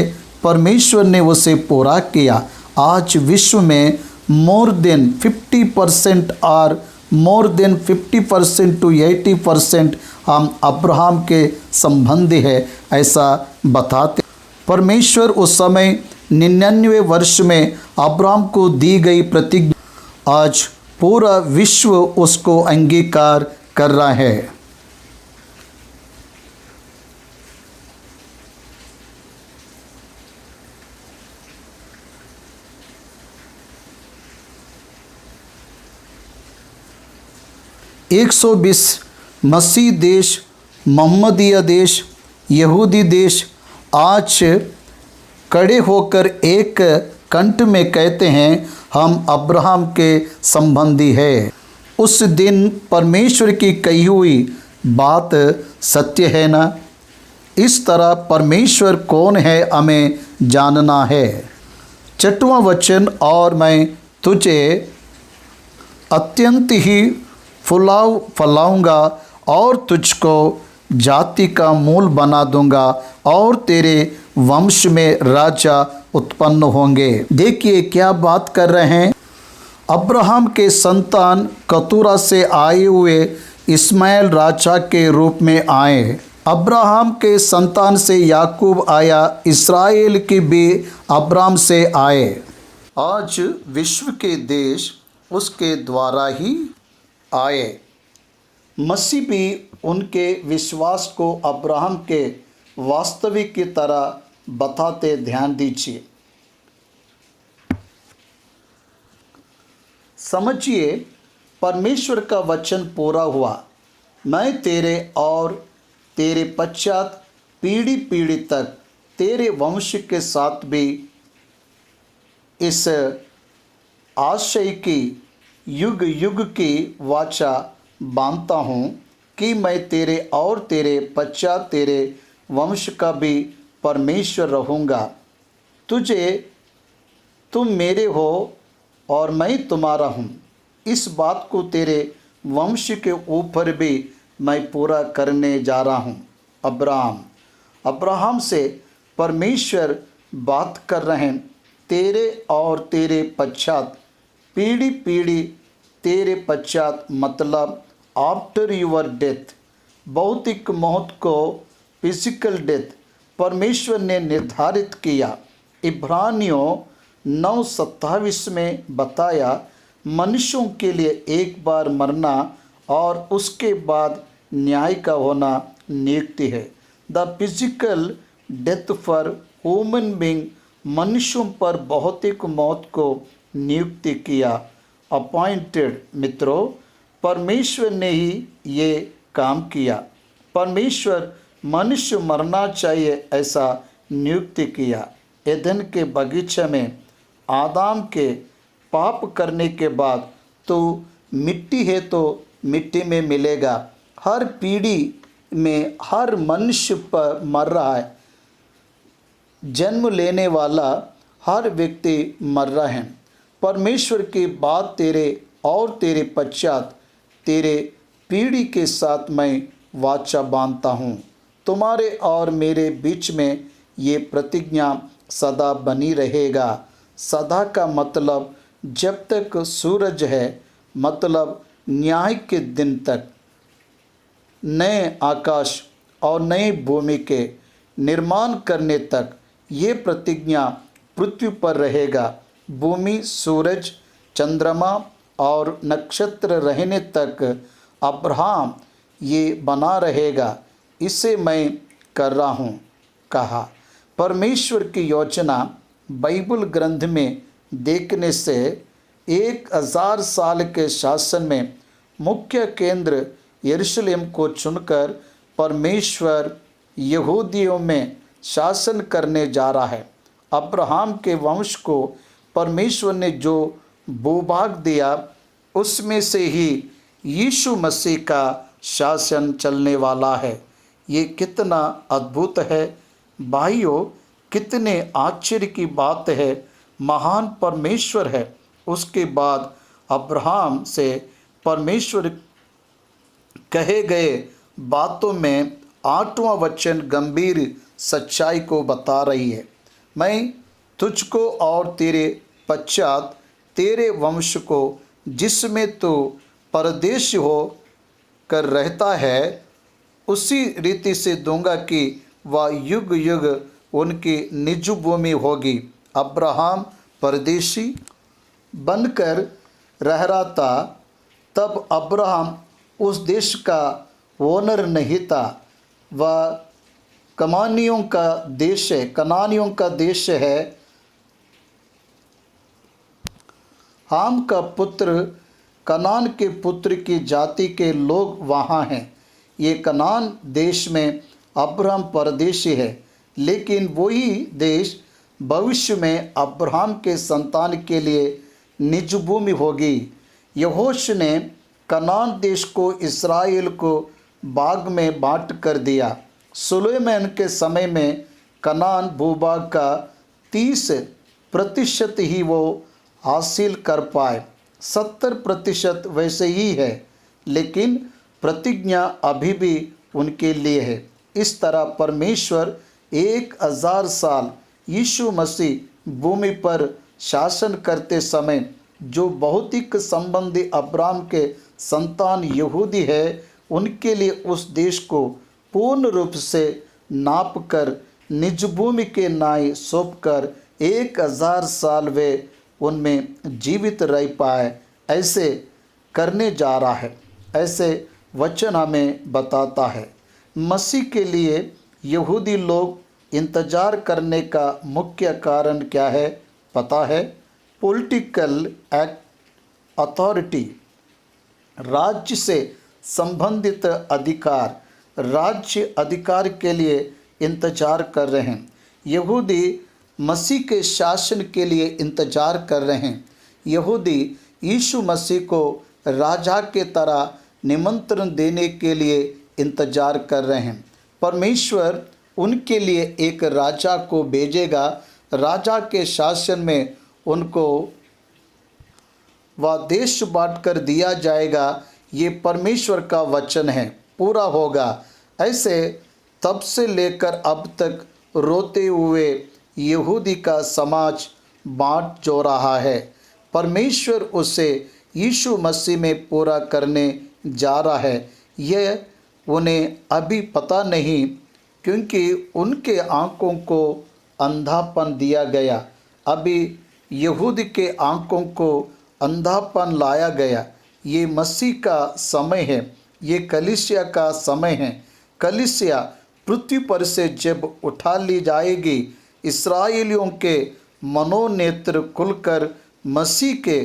परमेश्वर ने उसे पूरा किया। आज विश्व में more than 50% और more than 50% to 80% हम अब्राहम के संबंधी है ऐसा बताते। परमेश्वर उस समय 99 वर्ष में अब्राहम को दी गई प्रतिज्ञा आज पूरा विश्व उसको अंगीकार कर रहा है। एक 120 मसीह देश, मोहम्मदिया देश, यहूदी देश आज खड़े होकर एक कंठ में कहते हैं हम अब्राहम के संबंधी हैं। उस दिन परमेश्वर की कही हुई बात सत्य है ना। इस तरह परमेश्वर कौन है हमें जानना है। 6वां वचन, और मैं तुझे अत्यंत ही फैलाऊंगा और तुझको जाति का मूल बना दूंगा और तेरे वंश में राजा उत्पन्न होंगे। देखिए क्या बात कर रहे हैं। अब्राहम के संतान कतूरा से आए हुए इस्माइल राजा के रूप में आए। अब्राहम के संतान से याकूब आया, इस्राएल के भी अब्राम से आए। आज विश्व के देश उसके द्वारा ही आए। मसीह भी उनके विश्वास को अब्राहम के वास्तविक की तरह बताते। ध्यान दीजिए, समझिए, परमेश्वर का वचन पूरा हुआ, मैं तेरे और तेरे पश्चात पीढ़ी पीढ़ी तक तेरे वंश के साथ भी इस आशय की युग युग की वाचा बांधता हूँ कि मैं तेरे और तेरे पश्चात तेरे वंश का भी परमेश्वर रहूँगा। तुम मेरे हो और मैं तुम्हारा हूँ। इस बात को तेरे वंश के ऊपर भी मैं पूरा करने जा रहा हूँ। अब्राहम से परमेश्वर बात कर रहे हैं, तेरे और तेरे पश्चात पीढ़ी पीढ़ी तेरे पश्चात, मतलब आफ्टर यूर डेथ। भौतिक मौत को, फिजिकल डेथ, परमेश्वर ने निर्धारित किया। इब्रानियों 9:27 में बताया, मनुष्यों के लिए एक बार मरना और उसके बाद न्याय का होना नियुक्ति है। The physical death for human being, मनुष्यों पर भौतिक मौत को नियुक्ति किया, अपॉइंटेड। मित्रों, परमेश्वर ने ही ये काम किया। परमेश्वर मनुष्य मरना चाहिए ऐसा नियुक्ति किया। एदन के बगीचे में आदम के पाप करने के बाद तो मिट्टी है तो मिट्टी में मिलेगा। हर पीढ़ी में हर मनुष्य पर मर रहा है। जन्म लेने वाला हर व्यक्ति मर रहा है। परमेश्वर की बात तेरे और तेरे पश्चात तेरे पीढ़ी के साथ मैं वाचा बांधता हूँ। तुम्हारे और मेरे बीच में ये प्रतिज्ञा सदा बनी रहेगा। सदा का मतलब जब तक सूरज है, मतलब न्याय के दिन तक, नए आकाश और नई भूमि के निर्माण करने तक ये प्रतिज्ञा पृथ्वी पर रहेगा। भूमि, सूरज, चंद्रमा और नक्षत्र रहने तक अब्राहम ये बना रहेगा। इसे मैं कर रहा हूँ, कहा। परमेश्वर की योजना बाइबल ग्रंथ में देखने से 1000 साल के शासन में मुख्य केंद्र यरूशलेम को चुनकर परमेश्वर यहूदियों में शासन करने जा रहा है। अब्राहम के वंश को परमेश्वर ने जो भूभाग दिया, उसमें से ही यीशु मसीह का शासन चलने वाला है। ये कितना अद्भुत है भाइयों, कितने आश्चर्य की बात है। महान परमेश्वर है। उसके बाद अब्राहम से परमेश्वर कहे गए बातों में 8वां वचन गंभीर सच्चाई को बता रही है। मैं तुझको और तेरे पश्चात तेरे वंश को, जिसमें तू परदेश हो कर रहता है, उसी रीति से दूंगा कि वह युग युग उनकी निज भूमि होगी। अब्राहम परदेशी बनकर रह रहा था। तब अब्राहम उस देश का ओनर नहीं था। वह कनानियों का देश है, कनानियों का देश है। हाम का पुत्र, कनान के पुत्र की जाति के लोग वहाँ हैं। ये कनान देश में अब्राहम परदेशी है, लेकिन वही देश भविष्य में अब्राहम के संतान के लिए निज भूमि होगी। यहोश ने कनान देश को इस्राएल को भाग में बांट कर दिया। सुलेमान के समय में कनान भूभाग का 30% ही वो हासिल कर पाए। 70% वैसे ही है, लेकिन प्रतिज्ञा अभी भी उनके लिए है। इस तरह परमेश्वर 1000 साल यीशु मसीह भूमि पर शासन करते समय जो भौतिक संबंधी अब्राहम के संतान यहूदी है, उनके लिए उस देश को पूर्ण रूप से नाप कर निज भूमि के नाई सौंप कर 1000 साल वे उनमें जीवित रह पाए, ऐसे करने जा रहा है। ऐसे वचन हमें बताता है। मसीह के लिए यहूदी लोग इंतजार करने का मुख्य कारण क्या है पता है? पॉलिटिकल अथॉरिटी, राज्य से संबंधित अधिकार, राज्य अधिकार के लिए इंतजार कर रहे हैं। यहूदी मसीह के शासन के लिए इंतजार कर रहे हैं। यहूदी यीशु मसीह को राजा के तरह निमंत्रण देने के लिए इंतजार कर रहे हैं। परमेश्वर उनके लिए एक राजा को भेजेगा। राजा के शासन में उनको वह देश बांट कर दिया जाएगा। ये परमेश्वर का वचन है, पूरा होगा। ऐसे तब से लेकर अब तक रोते हुए यहूदी का समाज बांट जो रहा है, परमेश्वर उसे यीशु मसीह में पूरा करने जा रहा है। यह उन्हें अभी पता नहीं, क्योंकि उनके आँखों को अंधापन दिया गया। अभी यहूदी के आँखों को अंधापन लाया गया। ये मसीह का समय है, ये कलीसिया का समय है। कलीसिया पृथ्वी पर से जब उठा ली जाएगी, इस्राएलियों के मनोनेत्र खुलकर मसीह के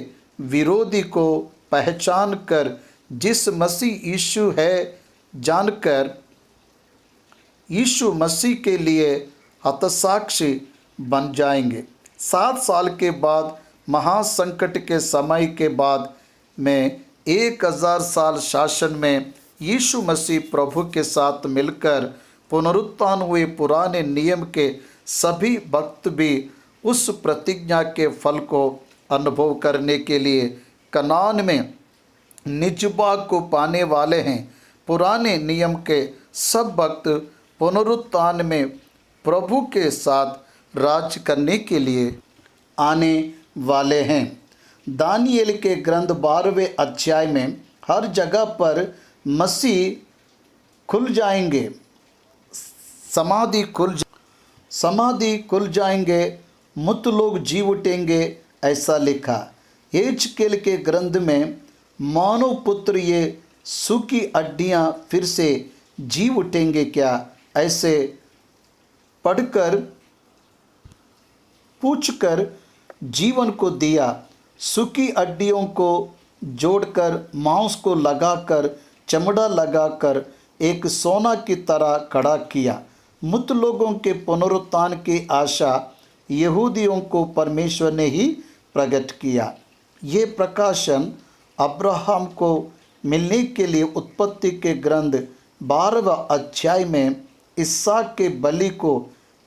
विरोधी को पहचान कर जिस मसीह यीशु है जानकर यीशु मसीह के लिए हतसाक्षी बन जाएंगे। 7 साल के बाद, महासंकट के समय के बाद में 1000 साल शासन में यीशु मसीह प्रभु के साथ मिलकर पुनरुत्थान हुए पुराने नियम के सभी भक्त भी उस प्रतिज्ञा के फल को अनुभव करने के लिए कनान में निज भाग को पाने वाले हैं। पुराने नियम के सब भक्त पुनरुत्थान में प्रभु के साथ राज करने के लिए आने वाले हैं। दानियेल के ग्रंथ 12वें अध्याय में हर जगह पर मसीह खुल जाएंगे, समाधि खुल जाएंगे, मृत लोग जी उठेंगे, ऐसा लिखा। हेजकेल के ग्रंथ में मानव पुत्र ये सूखी हड्डियाँ फिर से जी उठेंगे क्या, ऐसे पढ़कर पूछकर जीवन को दिया। सूखी हड्डियों को जोड़कर मांस को लगाकर चमड़ा लगाकर एक सोना की तरह खड़ा किया। मृत लोगों के पुनरुत्थान की आशा यहूदियों को परमेश्वर ने ही प्रकट किया। ये प्रकाशन अब्राहम को मिलने के लिए उत्पत्ति के ग्रंथ 12वां अध्याय में इसहाक के बलि को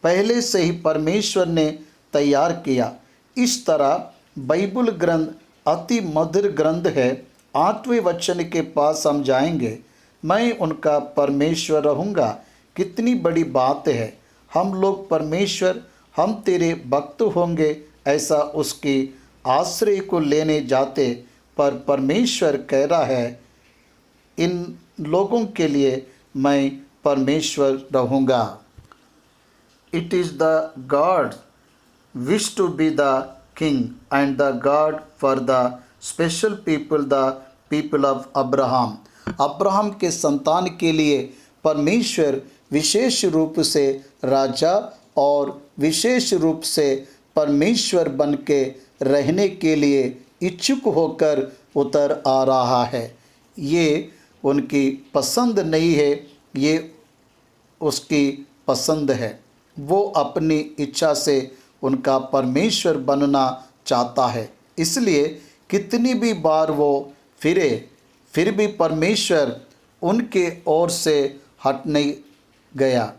पहले से ही परमेश्वर ने तैयार किया। इस तरह बाइबल ग्रंथ अति मधुर ग्रंथ है। 8वें वचन के पास हम जाएंगे, मैं उनका परमेश्वर रहूँगा। कितनी बड़ी बात है। हम लोग परमेश्वर, हम तेरे भक्त होंगे, ऐसा उसकी आश्रय को लेने जाते, पर परमेश्वर कह रहा है इन लोगों के लिए मैं परमेश्वर रहूँगा। It is the God wish to be the king and the God for the special people, the people of Abraham. Abraham के संतान के लिए परमेश्वर विशेष रूप से राजा और विशेष रूप से परमेश्वर बन के रहने के लिए इच्छुक होकर उतर आ रहा है। ये उनकी पसंद नहीं है, ये उसकी पसंद है। वो अपनी इच्छा से उनका परमेश्वर बनना चाहता है। इसलिए कितनी भी बार वो फिरे, फिर भी परमेश्वर उनके ओर से हट नहीं गया।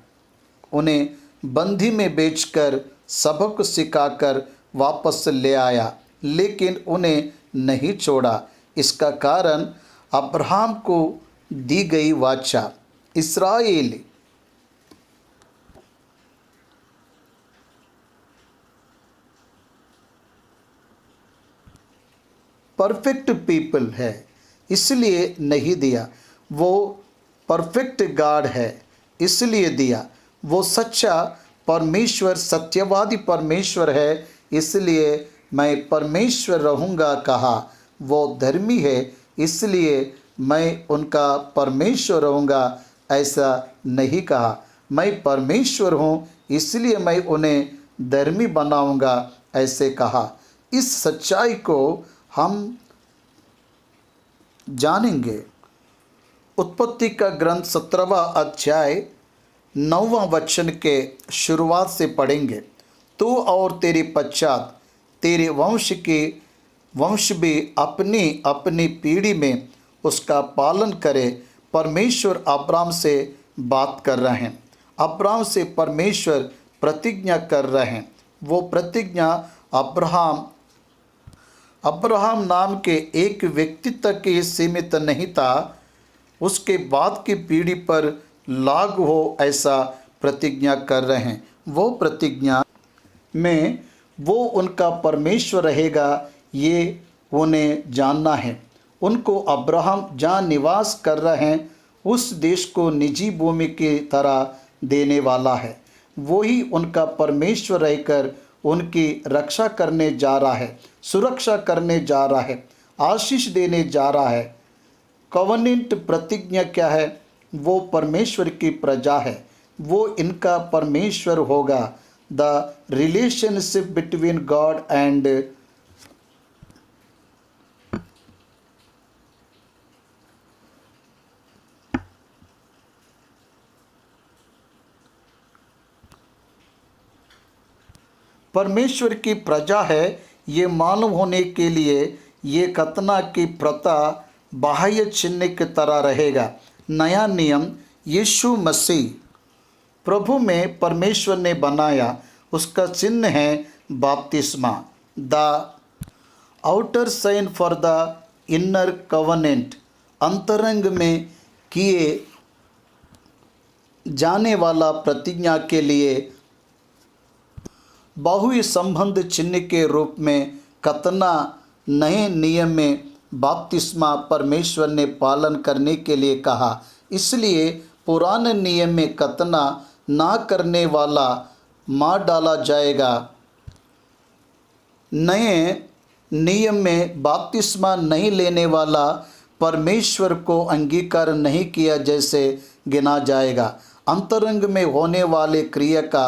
उन्हें बंदी में बेचकर सबक सिखाकर वापस ले आया, लेकिन उन्हें नहीं छोड़ा। इसका कारण अब्राहम को दी गई वाचा। इस्राएल परफेक्ट पीपल है, इसलिए नहीं दिया। वो परफेक्ट गॉड है, इसलिए दिया। वो सच्चा परमेश्वर, सत्यवादी परमेश्वर है, इसलिए मैं परमेश्वर रहूँगा कहा। वो धर्मी है, इसलिए मैं उनका परमेश्वर रहूँगा, ऐसा नहीं कहा। मैं परमेश्वर हूँ, इसलिए मैं उन्हें धर्मी बनाऊँगा, ऐसे कहा। इस सच्चाई को हम जानेंगे। उत्पत्ति का ग्रंथ 17वां अध्याय 9वां वचन के शुरुआत से पढ़ेंगे। तू और तेरे पश्चात तेरे वंश भी अपनी अपनी पीढ़ी में उसका पालन करे। परमेश्वर अब्राहम से बात कर रहे हैं। अब्राहम से परमेश्वर प्रतिज्ञा कर रहे हैं। वो प्रतिज्ञा अब्राहम नाम के एक व्यक्ति तक ही सीमित नहीं था, उसके बाद की पीढ़ी पर लागू हो, ऐसा प्रतिज्ञा कर रहे हैं। वो प्रतिज्ञा में वो उनका परमेश्वर रहेगा, ये उन्हें जानना है। उनको अब्राहम जहाँ निवास कर रहे हैं उस देश को निजी भूमि की तरह देने वाला है। वही उनका परमेश्वर रहकर उनकी रक्षा करने जा रहा है, सुरक्षा करने जा रहा है, आशीष देने जा रहा है। कवनेंट प्रतिज्ञा क्या है? वो परमेश्वर की प्रजा है, वो इनका परमेश्वर होगा। The relationship between God and परमेश्वर की प्रजा है, ये मालूम होने के लिए ये खतना की प्रथा बाह्य चिन्ह की तरह रहेगा। नया नियम यीशु मसीह प्रभु में परमेश्वर ने बनाया, उसका चिन्ह है बपतिस्मा। The outer sign for the inner covenant, अंतरंग में किए जाने वाला प्रतिज्ञा के लिए बाहुय संबंध चिन्ह के रूप में खतना नए नियम में बपतिस्मा परमेश्वर ने पालन करने के लिए कहा। इसलिए पुराने नियम में खतना ना करने वाला मार डाला जाएगा। नए नियम में बपतिस्मा नहीं लेने वाला परमेश्वर को अंगीकार नहीं किया जैसे गिना जाएगा। अंतरंग में होने वाले क्रिया का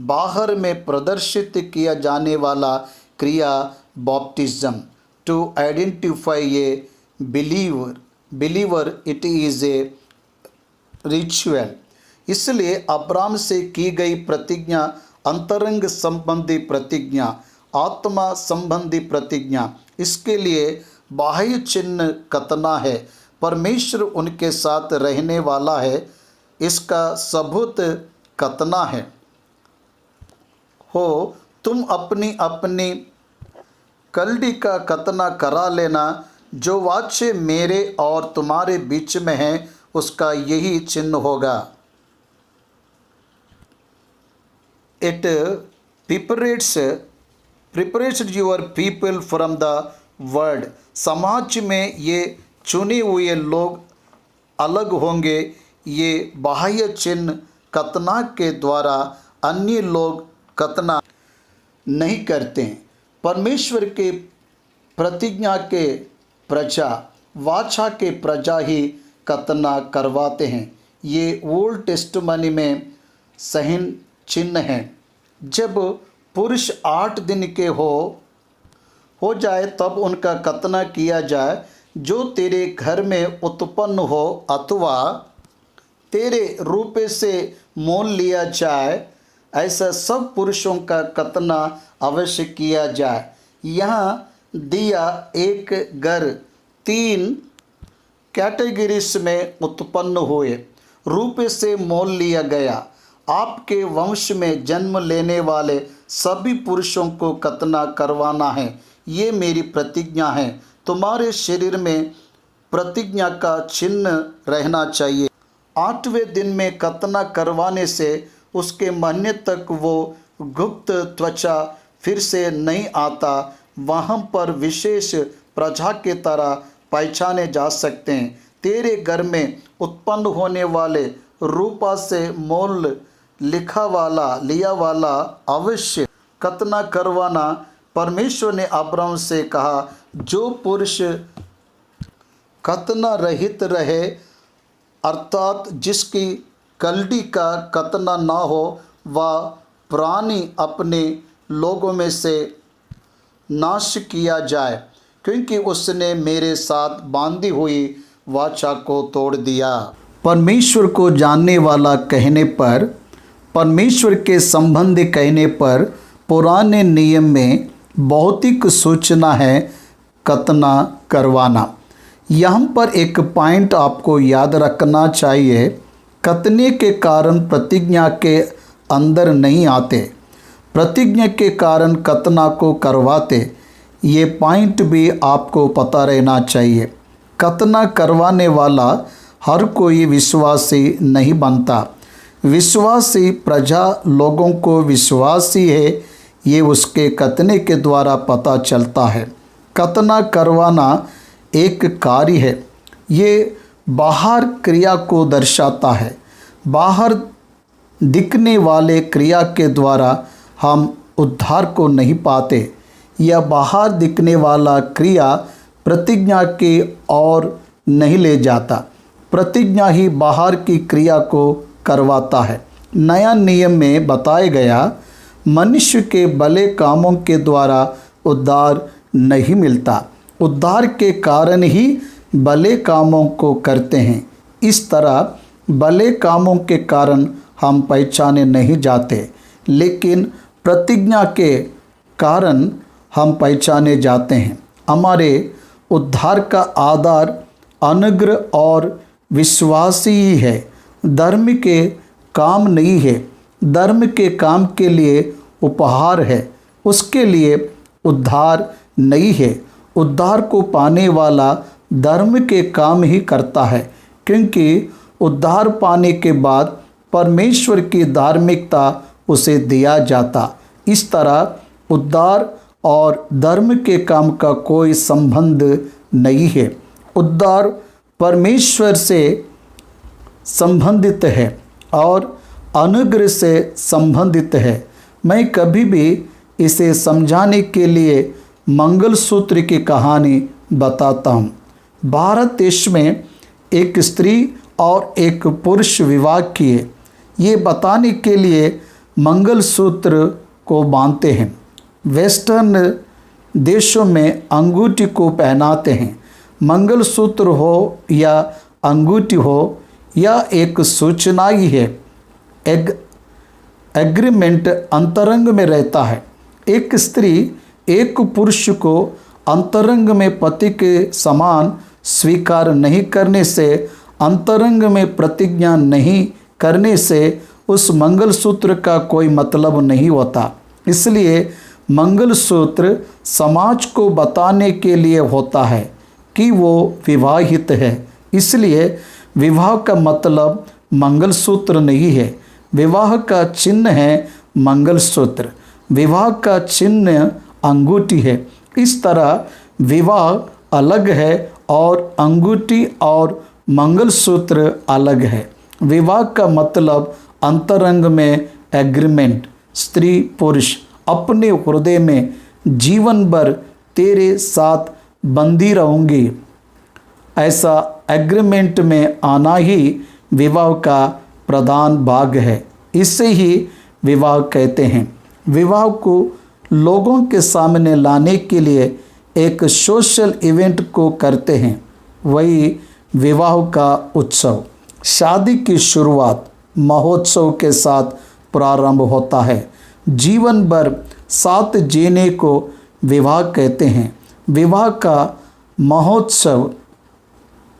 बाहर में प्रदर्शित किया जाने वाला क्रिया baptism. To identify a believer it is a ritual. इसलिए अब्राहम से की गई प्रतिज्ञा अंतरंग संबंधी प्रतिज्ञा, आत्मा संबंधी प्रतिज्ञा। इसके लिए बाह्य चिन्ह खतना है, परमेश्वर उनके साथ रहने वाला है, इसका सबूत खतना है। हो तुम अपनी अपनी कलड़ी का खतना करा लेना, जो वाचे मेरे और तुम्हारे बीच में है उसका यही चिन्ह होगा। It prepares your people from the world. समाज में ये चुने हुए लोग अलग होंगे। ये बाह्य चिन्ह खतना के द्वारा अन्य लोग खतना नहीं करते हैं। परमेश्वर के प्रतिज्ञा के प्रजा, वाचा के प्रजा ही खतना करवाते हैं। ये ओल्ड टेस्टमनी में सहन चिन्ह है। जब पुरुष 8 दिन के हो जाए तब उनका खतना किया जाए। जो तेरे घर में उत्पन्न हो अथवा तेरे रूप से मोल लिया जाए, ऐसा सब पुरुषों का खतना अवश्य किया जाए। यहाँ दिया एक घर 3 कैटेगरीज में उत्पन्न हुए। रूप से मोल लिया गया। आपके वंश में जन्म लेने वाले सभी पुरुषों को खतना करवाना है। ये मेरी प्रतिज्ञा है। तुम्हारे शरीर में प्रतिज्ञा का चिन्ह रहना चाहिए। 8वें दिन में खतना करवाने से उसके मरने तक वो गुप्त त्वचा फिर से नहीं आता। वहाँ पर विशेष प्रजा के तरह पहचाने जा सकते हैं। तेरे घर में उत्पन्न होने वाले रूपा से मोल लिया वाला अवश्य खतना करवाना। परमेश्वर ने अब्राहम से कहा, जो पुरुष खतना रहित रहे, अर्थात जिसकी कल्डी का खतना ना हो, वह प्राणी अपने लोगों में से नाश किया जाए, क्योंकि उसने मेरे साथ बांधी हुई वाचा को तोड़ दिया। परमेश्वर को जानने वाला कहने पर, परमेश्वर के संबंधी कहने पर पुराने नियम में भौतिक सूचना है खतना करवाना। यहाँ पर एक पॉइंट आपको याद रखना चाहिए, खतने के कारण प्रतिज्ञा के अंदर नहीं आते, प्रतिज्ञा के कारण खतना को करवाते। ये पॉइंट भी आपको पता रहना चाहिए। खतना करवाने वाला हर कोई विश्वासी नहीं बनता। विश्वासी प्रजा लोगों को विश्वासी है, ये उसके खतने के द्वारा पता चलता है। खतना करवाना एक कार्य है, ये बाहर क्रिया को दर्शाता है। बाहर दिखने वाले क्रिया के द्वारा हम उद्धार को नहीं पाते। यह बाहर दिखने वाला क्रिया प्रतिज्ञा की ओर नहीं ले जाता। प्रतिज्ञा ही बाहर की क्रिया को करवाता है। नया नियम में बताया गया, मनुष्य के भले कामों के द्वारा उद्धार नहीं मिलता, उद्धार के कारण ही भले कामों को करते हैं। इस तरह भले कामों के कारण हम पहचाने नहीं जाते, लेकिन प्रतिज्ञा के कारण हम पहचाने जाते हैं। हमारे उद्धार का आधार अनुग्रह और विश्वास ही है, धर्म के काम नहीं है। धर्म के काम के लिए उपहार है, उसके लिए उद्धार नहीं है। उद्धार को पाने वाला धर्म के काम ही करता है, क्योंकि उद्धार पाने के बाद परमेश्वर की धार्मिकता उसे दिया जाता। इस तरह उद्धार और धर्म के काम का कोई संबंध नहीं है। उद्धार परमेश्वर से संबंधित है और अनुग्रह से संबंधित है। मैं कभी भी इसे समझाने के लिए मंगलसूत्र की कहानी बताता हूँ। भारत देश में एक स्त्री और एक पुरुष विवाह किए, ये बताने के लिए मंगलसूत्र को बांधते हैं। वेस्टर्न देशों में अंगूठी को पहनाते हैं। मंगलसूत्र हो या अंगूठी हो, यह एक सूचना ही है। एग्रीमेंट अंतरंग में रहता है। एक स्त्री एक पुरुष को अंतरंग में पति के समान स्वीकार नहीं करने से, अंतरंग में प्रतिज्ञा नहीं करने से उस मंगलसूत्र का कोई मतलब नहीं होता। इसलिए मंगलसूत्र समाज को बताने के लिए होता है कि वो विवाहित है। इसलिए विवाह का मतलब मंगलसूत्र नहीं है, विवाह का चिन्ह है मंगलसूत्र, विवाह का चिन्ह अंगूठी है। इस तरह विवाह अलग है और अंगूठी और मंगलसूत्र अलग है। विवाह का मतलब अंतरंग में एग्रीमेंट। स्त्री पुरुष अपने हृदय में जीवन भर तेरे साथ बंधी रहूंगी, ऐसा एग्रीमेंट में आना ही विवाह का प्रधान भाग है। इसे ही विवाह कहते हैं। विवाह को लोगों के सामने लाने के लिए एक सोशल इवेंट को करते हैं, वही विवाह का उत्सव। शादी की शुरुआत महोत्सव के साथ प्रारंभ होता है। जीवन भर साथ जीने को विवाह कहते हैं। विवाह का महोत्सव,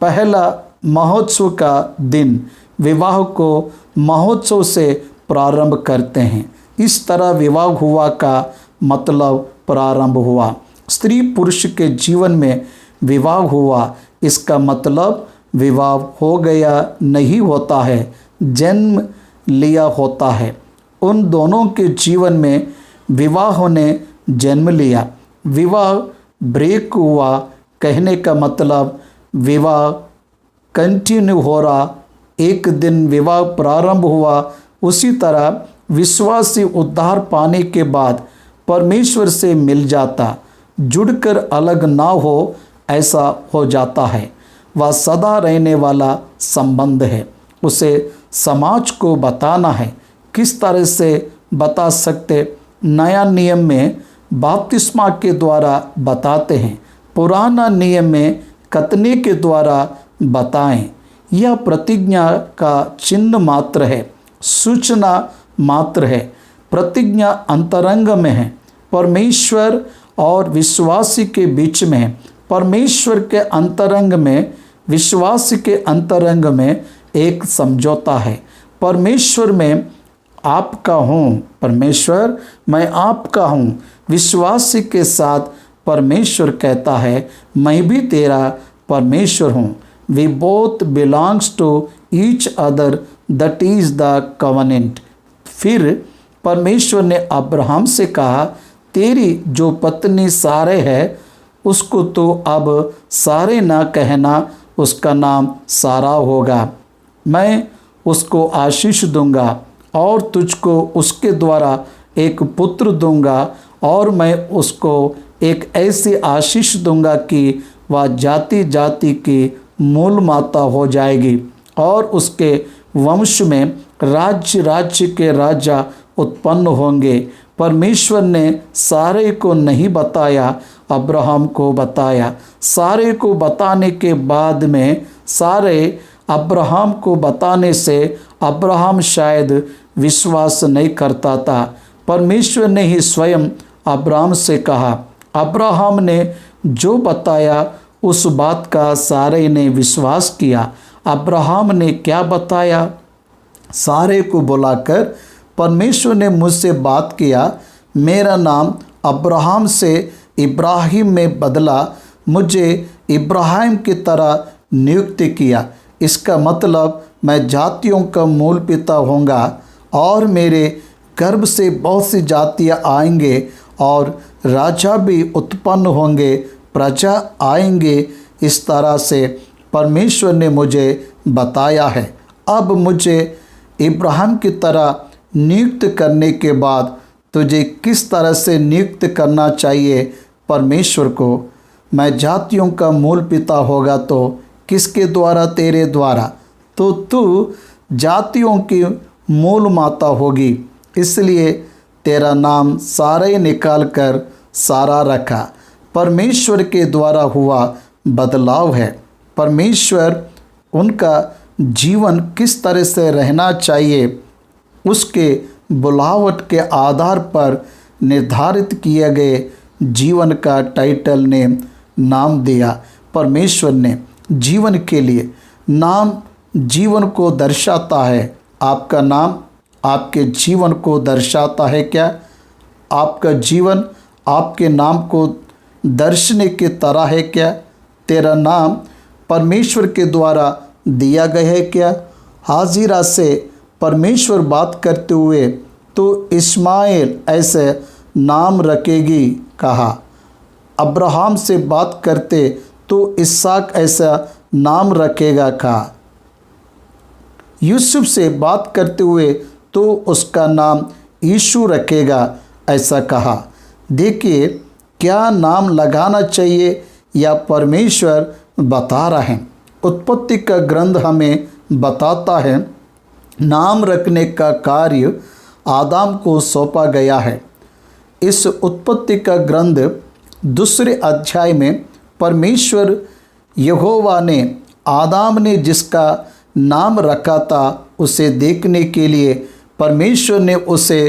पहला महोत्सव का दिन विवाह को महोत्सव से प्रारंभ करते हैं। इस तरह विवाह हुआ का मतलब प्रारंभ हुआ। स्त्री पुरुष के जीवन में विवाह हुआ, इसका मतलब विवाह हो गया नहीं होता है, जन्म लिया होता है। उन दोनों के जीवन में विवाह ने जन्म लिया। विवाह ब्रेक हुआ कहने का मतलब विवाह कंटिन्यू हो रहा एक दिन विवाह प्रारंभ हुआ, उसी तरह विश्वासी उद्धार पाने के बाद परमेश्वर से मिल जाता, जुड़कर अलग ना हो, ऐसा हो जाता है। वह सदा रहने वाला संबंध है। उसे समाज को बताना है। किस तरह से बता सकते? नया नियम में बपतिस्मा के द्वारा बताते हैं, पुराना नियम में खतने के द्वारा बताएं। यह प्रतिज्ञा का चिन्ह मात्र है, सूचना मात्र है। प्रतिज्ञा अंतरंग में है, परमेश्वर और विश्वासी के बीच में है। परमेश्वर के अंतरंग में, विश्वासी के अंतरंग में एक समझौता है। परमेश्वर में आपका हूँ, परमेश्वर मैं आपका हूँ। विश्वासी के साथ परमेश्वर कहता है, मैं भी तेरा परमेश्वर हूँ। We both belongs to each other, that is the covenant. फिर परमेश्वर ने अब्राहम से कहा, तेरी जो पत्नी सारे है, उसको तो अब सारे ना कहना, उसका नाम सारा होगा। मैं उसको आशीष दूंगा और तुझको उसके द्वारा एक पुत्र दूंगा, और मैं उसको एक ऐसी आशीष दूंगा कि वह जाति जाति की मूल माता हो जाएगी, और उसके वंश में राज्य राज्य के राजा उत्पन्न होंगे। परमेश्वर ने सारे को नहीं बताया, अब्राहम को बताया। सारे को बताने के बाद में, सारे अब्राहम को बताने से अब्राहम शायद विश्वास नहीं करता था। परमेश्वर ने ही स्वयं अब्राहम से कहा। अब्राहम ने जो बताया उस बात का सारे ने विश्वास किया। अब्राहम ने क्या बताया? सारे को बुलाकर, परमेश्वर ने मुझसे बात किया, मेरा नाम अब्राहम से इब्राहिम में बदला, मुझे इब्राहिम की तरह नियुक्त किया। इसका मतलब मैं जातियों का मूल पिता होऊंगा, और मेरे गर्भ से बहुत सी जातियाँ आएंगे, और राजा भी उत्पन्न होंगे, प्रजा आएंगे। इस तरह से परमेश्वर ने मुझे बताया है। अब मुझे इब्राहिम की तरह नियुक्त करने के बाद तुझे किस तरह से नियुक्त करना चाहिए परमेश्वर को? मैं जातियों का मूल पिता होगा तो किसके द्वारा? तेरे द्वारा। तो तू जातियों की मूल माता होगी, इसलिए तेरा नाम सारे निकाल कर सारा रखा। परमेश्वर के द्वारा हुआ बदलाव है। परमेश्वर उनका जीवन किस तरह से रहना चाहिए, उसके बुलावट के आधार पर निर्धारित किए गए जीवन का टाइटल ने नाम दिया। परमेश्वर ने जीवन के लिए नाम जीवन को दर्शाता है। आपका नाम आपके जीवन को दर्शाता है क्या? आपका जीवन आपके नाम को दर्शने की तरह है क्या? तेरा नाम परमेश्वर के द्वारा दिया गया है क्या? हाजिरा से परमेश्वर बात करते हुए तो इस्माइल ऐसे नाम रखेगी कहा। अब्राहम से बात करते तो इसहाक ऐसा नाम रखेगा कहा। यूसुफ से बात करते हुए तो उसका नाम यीशु रखेगा ऐसा कहा। देखिए क्या नाम लगाना चाहिए या परमेश्वर बता रहे हैं। उत्पत्ति का ग्रंथ हमें बताता है नाम रखने का कार्य आदम को सौंपा गया है। इस उत्पत्ति का ग्रंथ दूसरे अध्याय में परमेश्वर यहोवा ने आदम ने जिसका नाम रखा था उसे देखने के लिए परमेश्वर ने उसे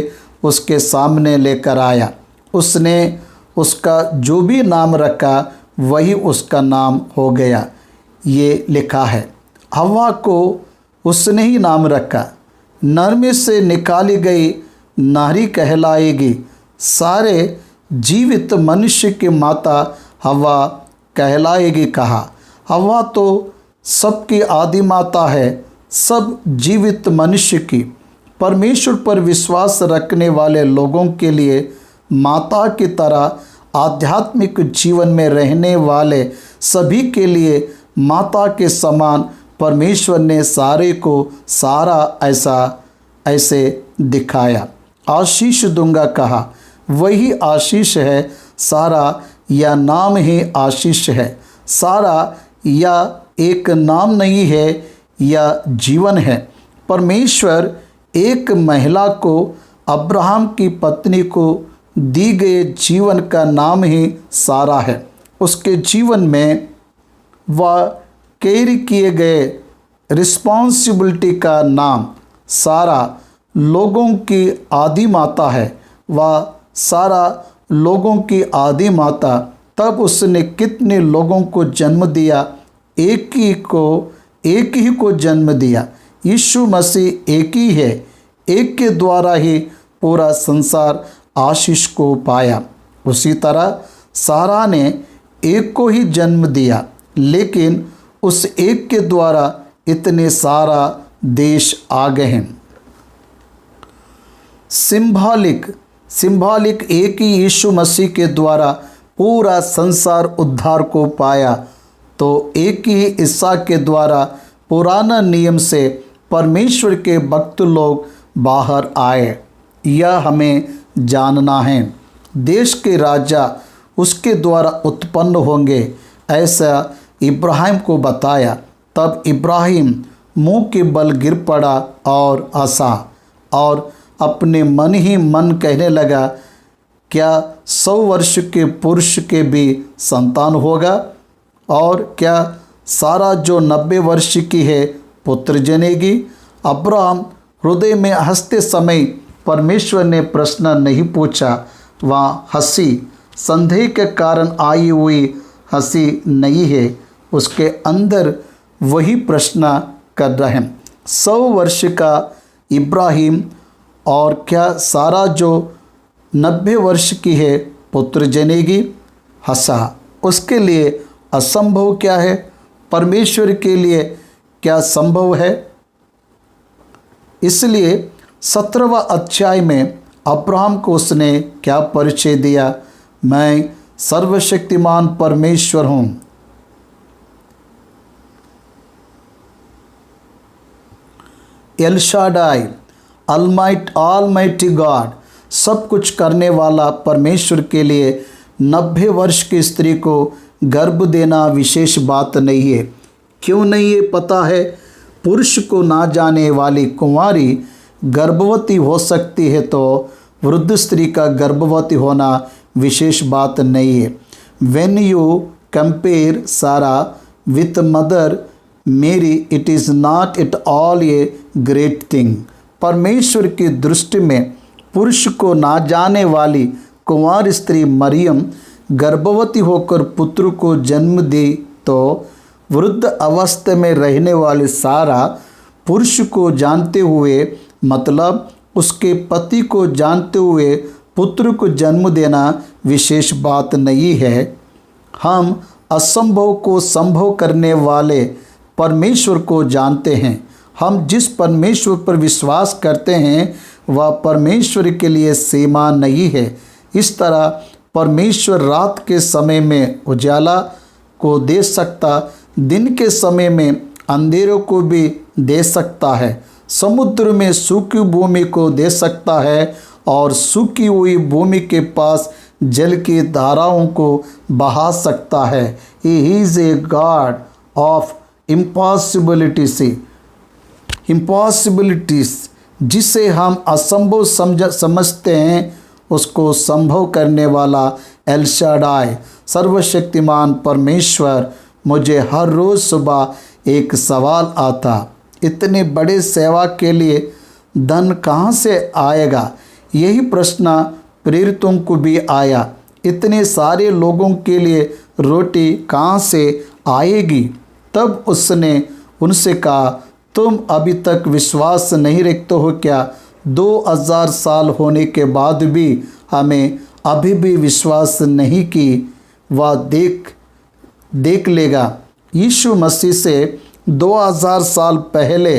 उसके सामने लेकर आया। उसने उसका जो भी नाम रखा वही उसका नाम हो गया। ये लिखा है। हव्वा को उसने ही नाम रखा। नर में से निकाली गई नारी कहलाएगी। सारे जीवित मनुष्य की माता हव्वा कहलाएगी कहा। हव्वा तो सबकी आदि माता है, सब जीवित मनुष्य की। परमेश्वर पर विश्वास रखने वाले लोगों के लिए माता की तरह आध्यात्मिक जीवन में रहने वाले सभी के लिए माता के समान परमेश्वर ने सारे को सारा ऐसे दिखाया। आशीष दूंगा कहा, वही आशीष है। सारा या नाम ही आशीष है। सारा या एक नाम नहीं है या जीवन है। परमेश्वर एक महिला को, अब्राहम की पत्नी को दी गए जीवन का नाम ही सारा है। उसके जीवन में वह कैरी किए गए रिस्पॉन्सिबिलिटी का नाम सारा लोगों की आदि माता है। वह सारा लोगों की आदि माता, तब उसने कितने लोगों को जन्म दिया? एक ही को जन्म दिया। यीशु मसीह एक ही है। एक के द्वारा ही पूरा संसार आशीष को पाया। उसी तरह सारा ने एक को ही जन्म दिया, लेकिन उस एक के द्वारा इतने सारा देश आ गए हैं। सिंबॉलिक एक ही यीशु मसीह के द्वारा पूरा संसार उद्धार को पाया, तो एक ही ईसा के द्वारा पुराना नियम से परमेश्वर के भक्त लोग बाहर आए। यह हमें जानना है। देश के राजा उसके द्वारा उत्पन्न होंगे, ऐसा इब्राहिम को बताया। तब इब्राहिम मुंह के बल गिर पड़ा और हंसा और अपने मन ही मन कहने लगा, क्या 100 वर्ष के पुरुष के भी संतान होगा? और क्या सारा जो 90 वर्ष की है पुत्र जनेगी? अब्राहम हृदय में हंसते समय परमेश्वर ने प्रश्न नहीं पूछा। वह हंसी संदेह के कारण आई हुई हंसी नहीं है। उसके अंदर वही प्रश्न कर रहे हैं, 100 वर्ष का इब्राहिम और क्या सारा जो 90 वर्ष की है पुत्र जनेगी? हंसा। उसके लिए असंभव क्या है? परमेश्वर के लिए क्या संभव है? इसलिए 17वां अध्याय में अब्राहम को उसने क्या परिचय दिया? मैं सर्वशक्तिमान परमेश्वर हूँ। एल शाडाई, ऑलमाइटी गॉड, सब कुछ करने वाला परमेश्वर के लिए 90 वर्ष की स्त्री को गर्भ देना विशेष बात नहीं है। क्यों नहीं है पता है? पुरुष को ना जाने वाली कुंवारी गर्भवती हो सकती है, तो वृद्ध स्त्री का गर्भवती होना विशेष बात नहीं है। व्हेन यू कंपेयर सारा विथ मदर मेरी, it is not at all a great thing. परमेश्वर की दृष्टि में पुरुष को ना जाने वाली कुंवार स्त्री मरियम गर्भवती होकर पुत्र को जन्म दी, तो वृद्ध अवस्था में रहने वाले सारा पुरुष को जानते हुए, मतलब उसके पति को जानते हुए पुत्र को जन्म देना विशेष बात नहीं है। हम असंभव को संभव करने वाले परमेश्वर को जानते हैं। हम जिस परमेश्वर पर विश्वास करते हैं वह परमेश्वर के लिए सीमा नहीं है। इस तरह परमेश्वर रात के समय में उजाला को दे सकता, दिन के समय में अंधेरों को भी दे सकता है, समुद्र में सूखी भूमि को दे सकता है और सूखी हुई भूमि के पास जल की धाराओं को बहा सकता है। He is a God of impossibilities. जिसे हम असंभव समझते हैं उसको संभव करने वाला एल शाडाई, सर्वशक्तिमान परमेश्वर। मुझे हर रोज़ सुबह एक सवाल आता, इतने बड़े सेवा के लिए धन कहाँ से आएगा? यही प्रश्न प्रेरितों को भी आया, इतने सारे लोगों के लिए रोटी कहाँ से आएगी? तब उसने उनसे कहा, तुम अभी तक विश्वास नहीं रखते हो क्या? 2000 साल होने के बाद भी हमें अभी भी विश्वास नहीं कि वह देख लेगा। यीशु मसीह से 2000 साल पहले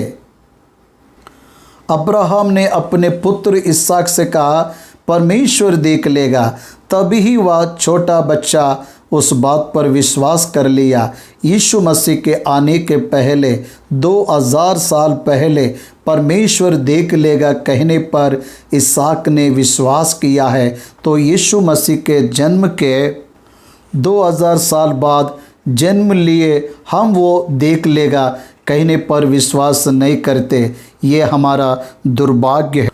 अब्राहम ने अपने पुत्र इसहाक से कहा, परमेश्वर देख लेगा। तभी वह छोटा बच्चा उस बात पर विश्वास कर लिया। यीशु मसीह के आने के पहले 2000 साल पहले परमेश्वर देख लेगा कहने पर इसहाक ने विश्वास किया है। तो यीशु मसीह के जन्म के 2000 साल बाद जन्म लिए हम वो देख लेगा कहने पर विश्वास नहीं करते। ये हमारा दुर्भाग्य है।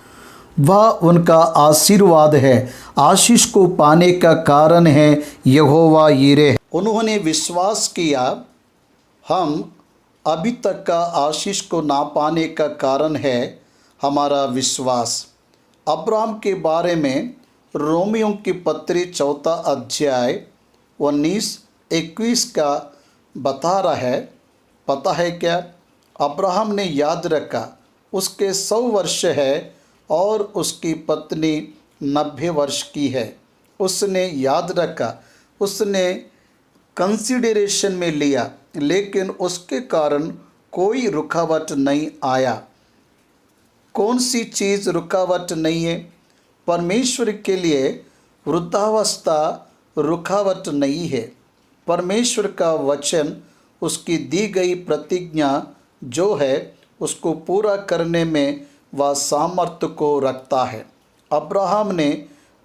वह उनका आशीर्वाद है, आशीष को पाने का कारण है यहोवा यीरे। उन्होंने विश्वास किया। हम अभी तक का आशीष को ना पाने का कारण है हमारा विश्वास। अब्राहम के बारे में रोमियों की पत्री 4 अध्याय 19-21 का बता रहा है। पता है क्या? अब्राहम ने याद रखा उसके 100 वर्ष है और उसकी पत्नी 90 वर्ष की है। उसने याद रखा, उसने कंसिडरेशन में लिया, लेकिन उसके कारण कोई रुकावट नहीं आया। कौन सी चीज़ रुकावट नहीं है? परमेश्वर के लिए वृद्धावस्था रुकावट नहीं है। परमेश्वर का वचन, उसकी दी गई प्रतिज्ञा जो है उसको पूरा करने में वह सामर्थ्य को रखता है। अब्राहम ने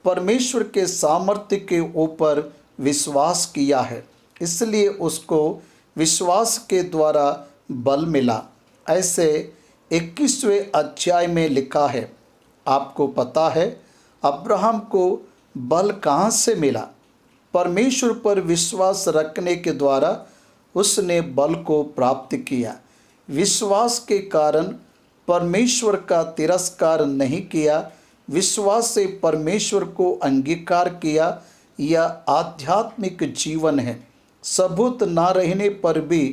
परमेश्वर के सामर्थ्य के ऊपर विश्वास किया है, इसलिए उसको विश्वास के द्वारा बल मिला। ऐसे 21वें अध्याय में लिखा है। आपको पता है अब्राहम को बल कहाँ से मिला? परमेश्वर पर विश्वास रखने के द्वारा उसने बल को प्राप्त किया। विश्वास के कारण परमेश्वर का तिरस्कार नहीं किया, विश्वास से परमेश्वर को अंगीकार किया। यह आध्यात्मिक जीवन है। सबूत ना रहने पर भी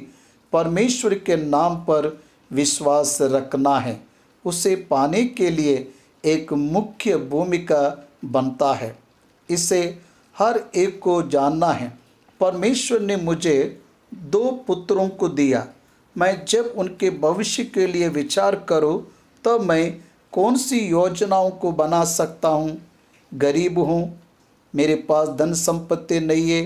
परमेश्वर के नाम पर विश्वास रखना है। उसे पाने के लिए एक मुख्य भूमिका बनता है। इसे हर एक को जानना है। परमेश्वर ने मुझे 2 पुत्रों को दिया। मैं जब उनके भविष्य के लिए विचार करूं तो मैं कौन सी योजनाओं को बना सकता हूं? गरीब हूं, मेरे पास धन संपत्ति नहीं है,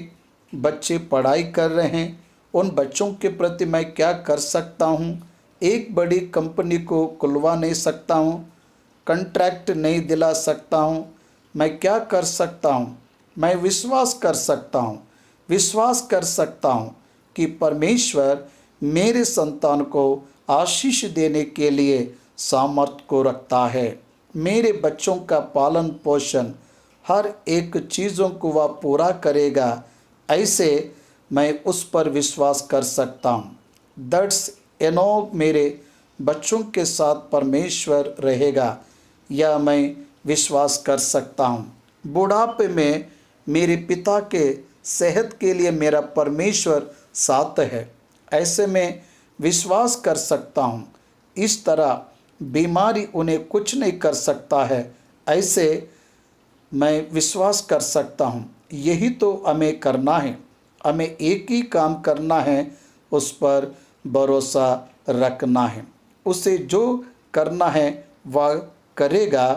बच्चे पढ़ाई कर रहे हैं, उन बच्चों के प्रति मैं क्या कर सकता हूं? एक बड़ी कंपनी को खुलवा नहीं सकता हूं, कॉन्ट्रैक्ट नहीं दिला सकता हूं, मैं क्या कर सकता हूं? मैं विश्वास कर सकता हूं, विश्वास कर सकता हूं कि परमेश्वर मेरे संतान को आशीष देने के लिए सामर्थ्य को रखता है। मेरे बच्चों का पालन पोषण हर एक चीज़ों को वह पूरा करेगा। ऐसे मैं उस पर विश्वास कर सकता हूँ। दैट्स एनो, मेरे बच्चों के साथ परमेश्वर रहेगा, यह मैं विश्वास कर सकता हूँ। बुढ़ापे में मेरे पिता के सेहत के लिए मेरा परमेश्वर साथ है, ऐसे में विश्वास कर सकता हूँ। इस तरह बीमारी उन्हें कुछ नहीं कर सकता है, ऐसे मैं विश्वास कर सकता हूँ। यही तो हमें करना है। हमें एक ही काम करना है, उस पर भरोसा रखना है। उसे जो करना है वह करेगा।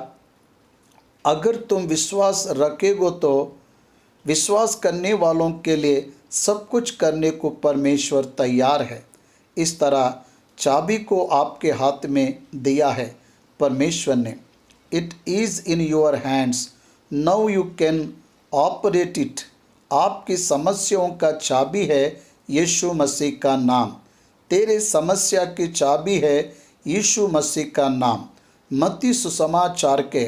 अगर तुम विश्वास रखोगे तो विश्वास करने वालों के लिए सब कुछ करने को परमेश्वर तैयार है। इस तरह चाबी को आपके हाथ में दिया है परमेश्वर ने। It is in your hands, now you can operate it. आपकी समस्याओं का चाबी है यीशु मसीह का नाम। तेरे समस्या की चाबी है यीशु मसीह का नाम। मत्ती सुसमाचार के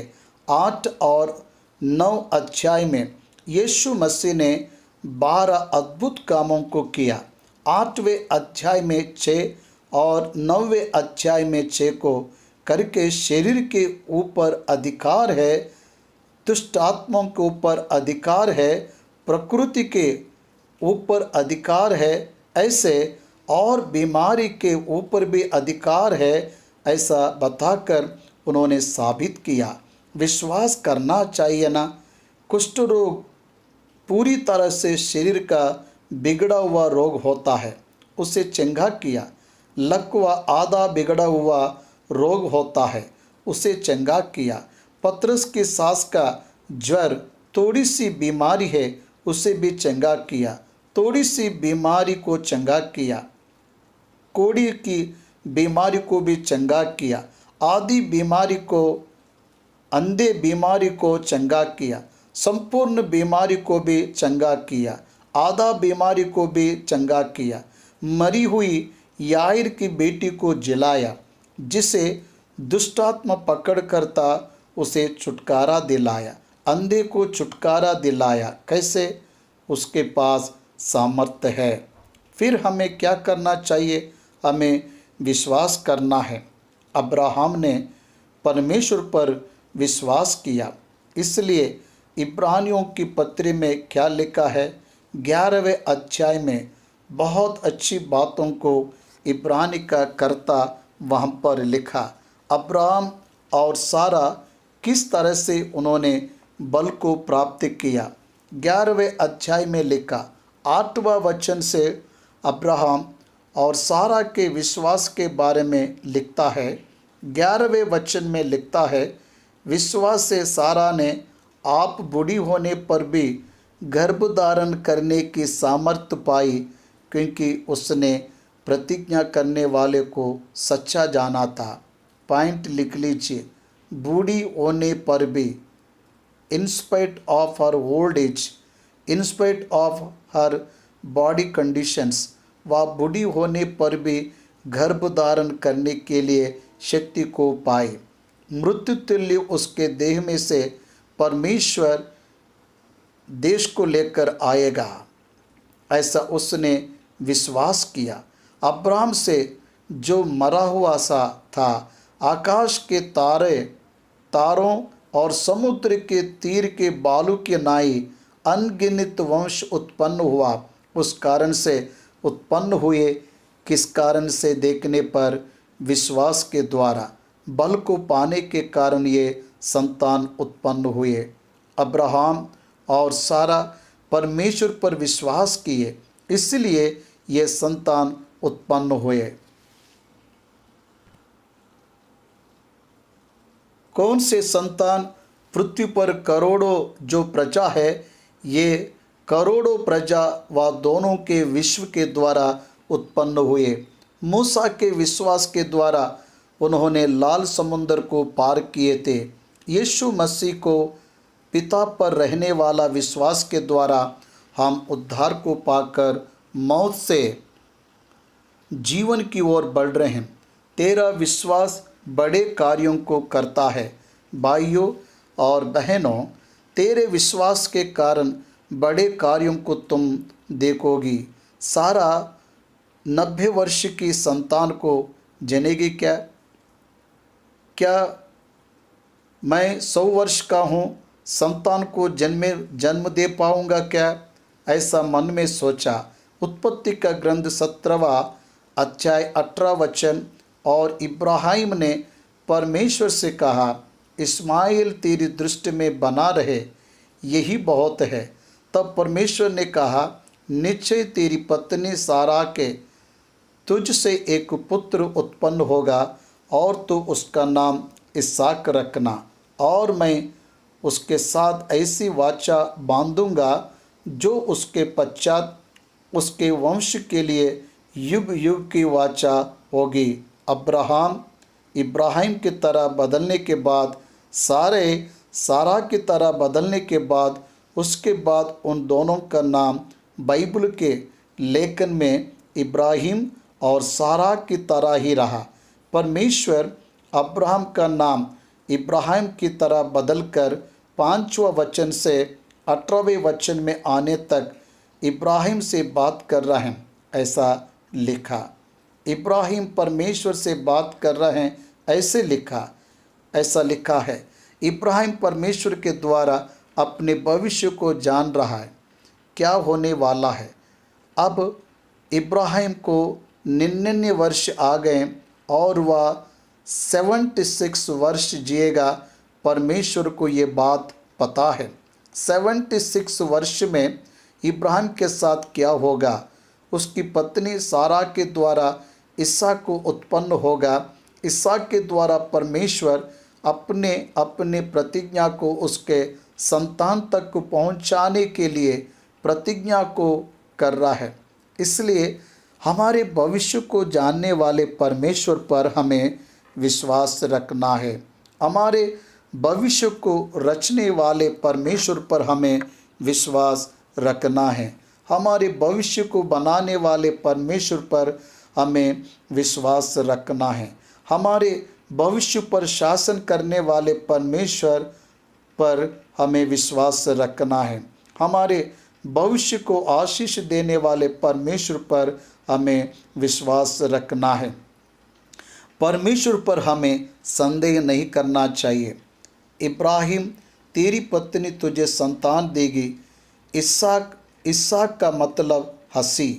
8 और 9 अध्याय में यीशु मसीह ने 12 अद्भुत कामों को किया। 8वें अध्याय में 6 और 9वें अध्याय में 6 को करके शरीर के ऊपर अधिकार है, दुष्ट आत्माओं के ऊपर अधिकार है, प्रकृति के ऊपर अधिकार है, ऐसे और बीमारी के ऊपर भी अधिकार है, ऐसा बताकर उन्होंने साबित किया। विश्वास करना चाहिए ना। कुष्ठ रोग पूरी तरह से शरीर का बिगड़ा हुआ रोग होता है, उसे चंगा किया। लकवा आधा बिगड़ा हुआ रोग होता है, उसे चंगा किया। पतरस की सास का ज्वर थोड़ी सी बीमारी है, उसे भी चंगा किया। थोड़ी सी बीमारी को चंगा किया, कोढ़ी की बीमारी को भी चंगा किया, आधी बीमारी को, अंधे बीमारी को चंगा किया, संपूर्ण बीमारी को भी चंगा किया, आधा बीमारी को भी चंगा किया। मरी हुई याईर की बेटी को जिलाया, जिसे दुष्टात्मा पकड़ करता उसे छुटकारा दिलाया। अंधे को छुटकारा दिलाया। कैसे? उसके पास सामर्थ्य है। फिर हमें क्या करना चाहिए? हमें विश्वास करना है। अब्राहम ने परमेश्वर पर विश्वास किया, इसलिए इब्रानियों की पत्री में क्या लिखा है? 11वें अध्याय में बहुत अच्छी बातों को इब्रानी का कर्ता वहाँ पर लिखा। अब्राहम और सारा किस तरह से उन्होंने बल को प्राप्त किया। 11वें अध्याय में लिखा 8वां वचन से अब्राहम और सारा के विश्वास के बारे में लिखता है। 11वें वचन में लिखता है, विश्वास से सारा ने आप बूढ़ी होने पर भी गर्भ धारण करने की सामर्थ्य पाई, क्योंकि उसने प्रतिज्ञा करने वाले को सच्चा जाना था। पॉइंट लिख लीजिए, बूढ़ी होने पर भी, in spite of her old age, in spite of her body conditions, वह बूढ़ी होने पर भी गर्भ धारण करने के लिए शक्ति को पाए। मृत्यु तुल्य उसके देह में से परमेश्वर देश को लेकर आएगा, ऐसा उसने विश्वास किया। अब्राहम से जो मरा हुआ सा था, आकाश के तारों और समुद्र के तीर के बालू के नाई अनगिनत वंश उत्पन्न हुआ। उस कारण से उत्पन्न हुए, किस कारण से? देखने पर विश्वास के द्वारा, बल को पाने के कारण ये संतान उत्पन्न हुए। अब्राहम और सारा परमेश्वर पर विश्वास किए, इसलिए ये संतान उत्पन्न हुए। कौन से संतान? पृथ्वी पर करोड़ों जो प्रजा है, ये करोड़ों प्रजा व दोनों के विश्व के द्वारा उत्पन्न हुए। मूसा के विश्वास के द्वारा उन्होंने लाल समुद्र को पार किए थे। यीशु मसीह को पिता पर रहने वाला विश्वास के द्वारा हम उद्धार को पाकर मौत से जीवन की ओर बढ़ रहे हैं। तेरा विश्वास बड़े कार्यों को करता है। भाइयों और बहनों, तेरे विश्वास के कारण बड़े कार्यों को तुम देखोगी। सारा 90 वर्ष की संतान को जनेगी क्या? क्या मैं 100 वर्ष का हूँ, संतान को जन्म दे पाऊँगा क्या? ऐसा मन में सोचा। उत्पत्ति का ग्रंथ 17वां अध्याय 18 वचन, और इब्राहिम ने परमेश्वर से कहा, इस्माइल तेरी दृष्टि में बना रहे, यही बहुत है। तब परमेश्वर ने कहा, निश्चय तेरी पत्नी सारा के तुझ से एक पुत्र उत्पन्न होगा, और तू उसका नाम इसहाक रखना, और मैं उसके साथ ऐसी वाचा बांधूंगा जो उसके पश्चात उसके वंश के लिए युग युग की वाचा होगी। इब्राहिम की तरह बदलने के बाद, सारा की तरह बदलने के बाद, उसके बाद उन दोनों का नाम बाइबल के लेखन में इब्राहिम और सारा की तरह ही रहा। परमेश्वर अब्राहम का नाम इब्राहिम की तरह बदलकर 5वां वचन से 18वें वचन में आने तक इब्राहिम से बात कर रहे हैं, ऐसा लिखा। इब्राहिम परमेश्वर से बात कर रहे हैं, ऐसा लिखा है। इब्राहिम परमेश्वर के द्वारा अपने भविष्य को जान रहा है, क्या होने वाला है। अब इब्राहिम को 99 वर्ष आ गए और वह 76 वर्ष जिएगा। परमेश्वर को ये बात पता है। 76 वर्ष में इब्राहिम के साथ क्या होगा। उसकी पत्नी सारा के द्वारा इसहाक को उत्पन्न होगा। इसहाक के द्वारा परमेश्वर अपने प्रतिज्ञा को उसके संतान तक को पहुँचाने के लिए प्रतिज्ञा को कर रहा है। इसलिए हमारे भविष्य को जानने वाले परमेश्वर पर हमें विश्वास रखना है। हमारे भविष्य को रचने वाले परमेश्वर पर हमें विश्वास रखना है। हमारे भविष्य को बनाने वाले परमेश्वर पर हमें विश्वास रखना है। हमारे भविष्य पर शासन करने वाले परमेश्वर पर हमें विश्वास रखना है। हमारे भविष्य को आशीष देने वाले परमेश्वर पर हमें विश्वास रखना है। परमेश्वर पर हमें संदेह नहीं करना चाहिए। इब्राहिम, तेरी पत्नी तुझे संतान देगी। इसहाक का मतलब हंसी।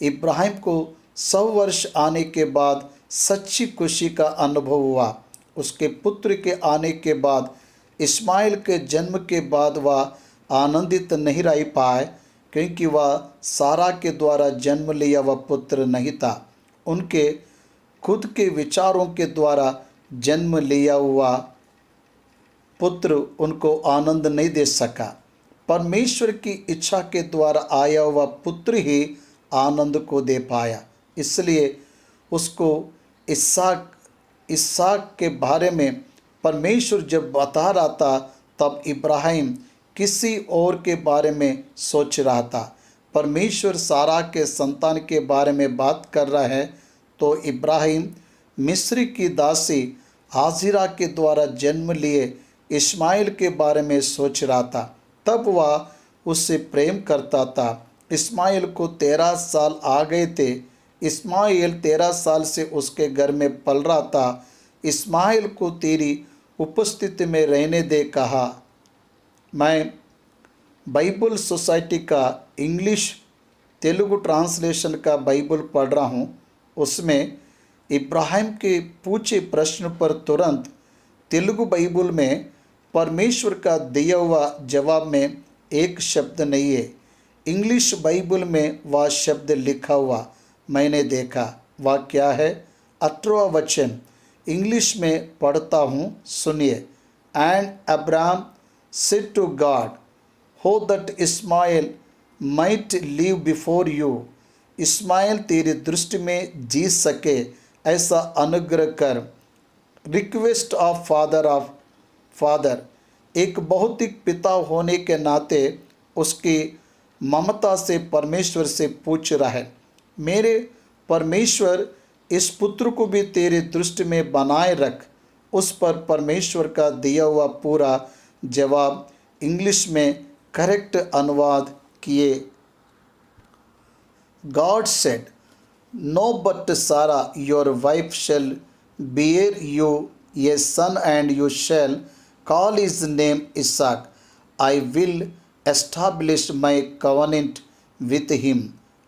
इब्राहिम को 100 वर्ष आने के बाद सच्ची खुशी का अनुभव हुआ। उसके पुत्र के आने के बाद, इस्माइल के जन्म के बाद वह आनंदित नहीं रह पाए, क्योंकि वह सारा के द्वारा जन्म लिया वह पुत्र नहीं था। उनके खुद के विचारों के द्वारा जन्म लिया हुआ पुत्र उनको आनंद नहीं दे सका। परमेश्वर की इच्छा के द्वारा आया हुआ पुत्र ही आनंद को दे पाया। इसलिए उसको इसहाक के बारे में परमेश्वर जब बता रहा था, तब इब्राहिम किसी और के बारे में सोच रहा था। परमेश्वर सारा के संतान के बारे में बात कर रहा है, तो इब्राहिम मिस्र की दासी हाजिरा के द्वारा जन्म लिए इस्माइल के बारे में सोच रहा था। तब वह उससे प्रेम करता था। इस्माइल को 13 साल आ गए थे। इस्माइल 13 साल से उसके घर में पल रहा था। इस्माइल को तेरी उपस्थिति में रहने दे कहा। मैं बाइबल सोसाइटी का इंग्लिश तेलुगु ट्रांसलेशन का बाइबल पढ़ रहा हूँ। उसमें इब्राहिम के पूछे प्रश्न पर तुरंत तेलुगु बाइबल में परमेश्वर का दिया हुआ जवाब में एक शब्द नहीं है। इंग्लिश बाइबल में वह शब्द लिखा हुआ मैंने देखा। वह क्या है? 18वां वचन इंग्लिश में पढ़ता हूँ, सुनिए। And Abraham said to God, oh that Ishmael might live before you. Ishmael तेरी दृष्टि में जी सके, ऐसा अनुग्रह कर। रिक्वेस्ट ऑफ फादर, एक भौतिक पिता होने के नाते उसकी ममता से परमेश्वर से पूछ रहा है, मेरे परमेश्वर, इस पुत्र को भी तेरे दृष्टि में बनाए रख। उस पर परमेश्वर का दिया हुआ पूरा जवाब इंग्लिश में करेक्ट अनुवाद किए। God said, no, but Sarah your wife shall bear you a son, and you shall call his name Isaac. I will establish my covenant with him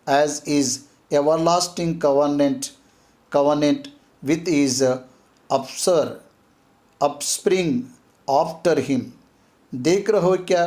as his everlasting covenant with his offspring after him. देख रहे हो क्या?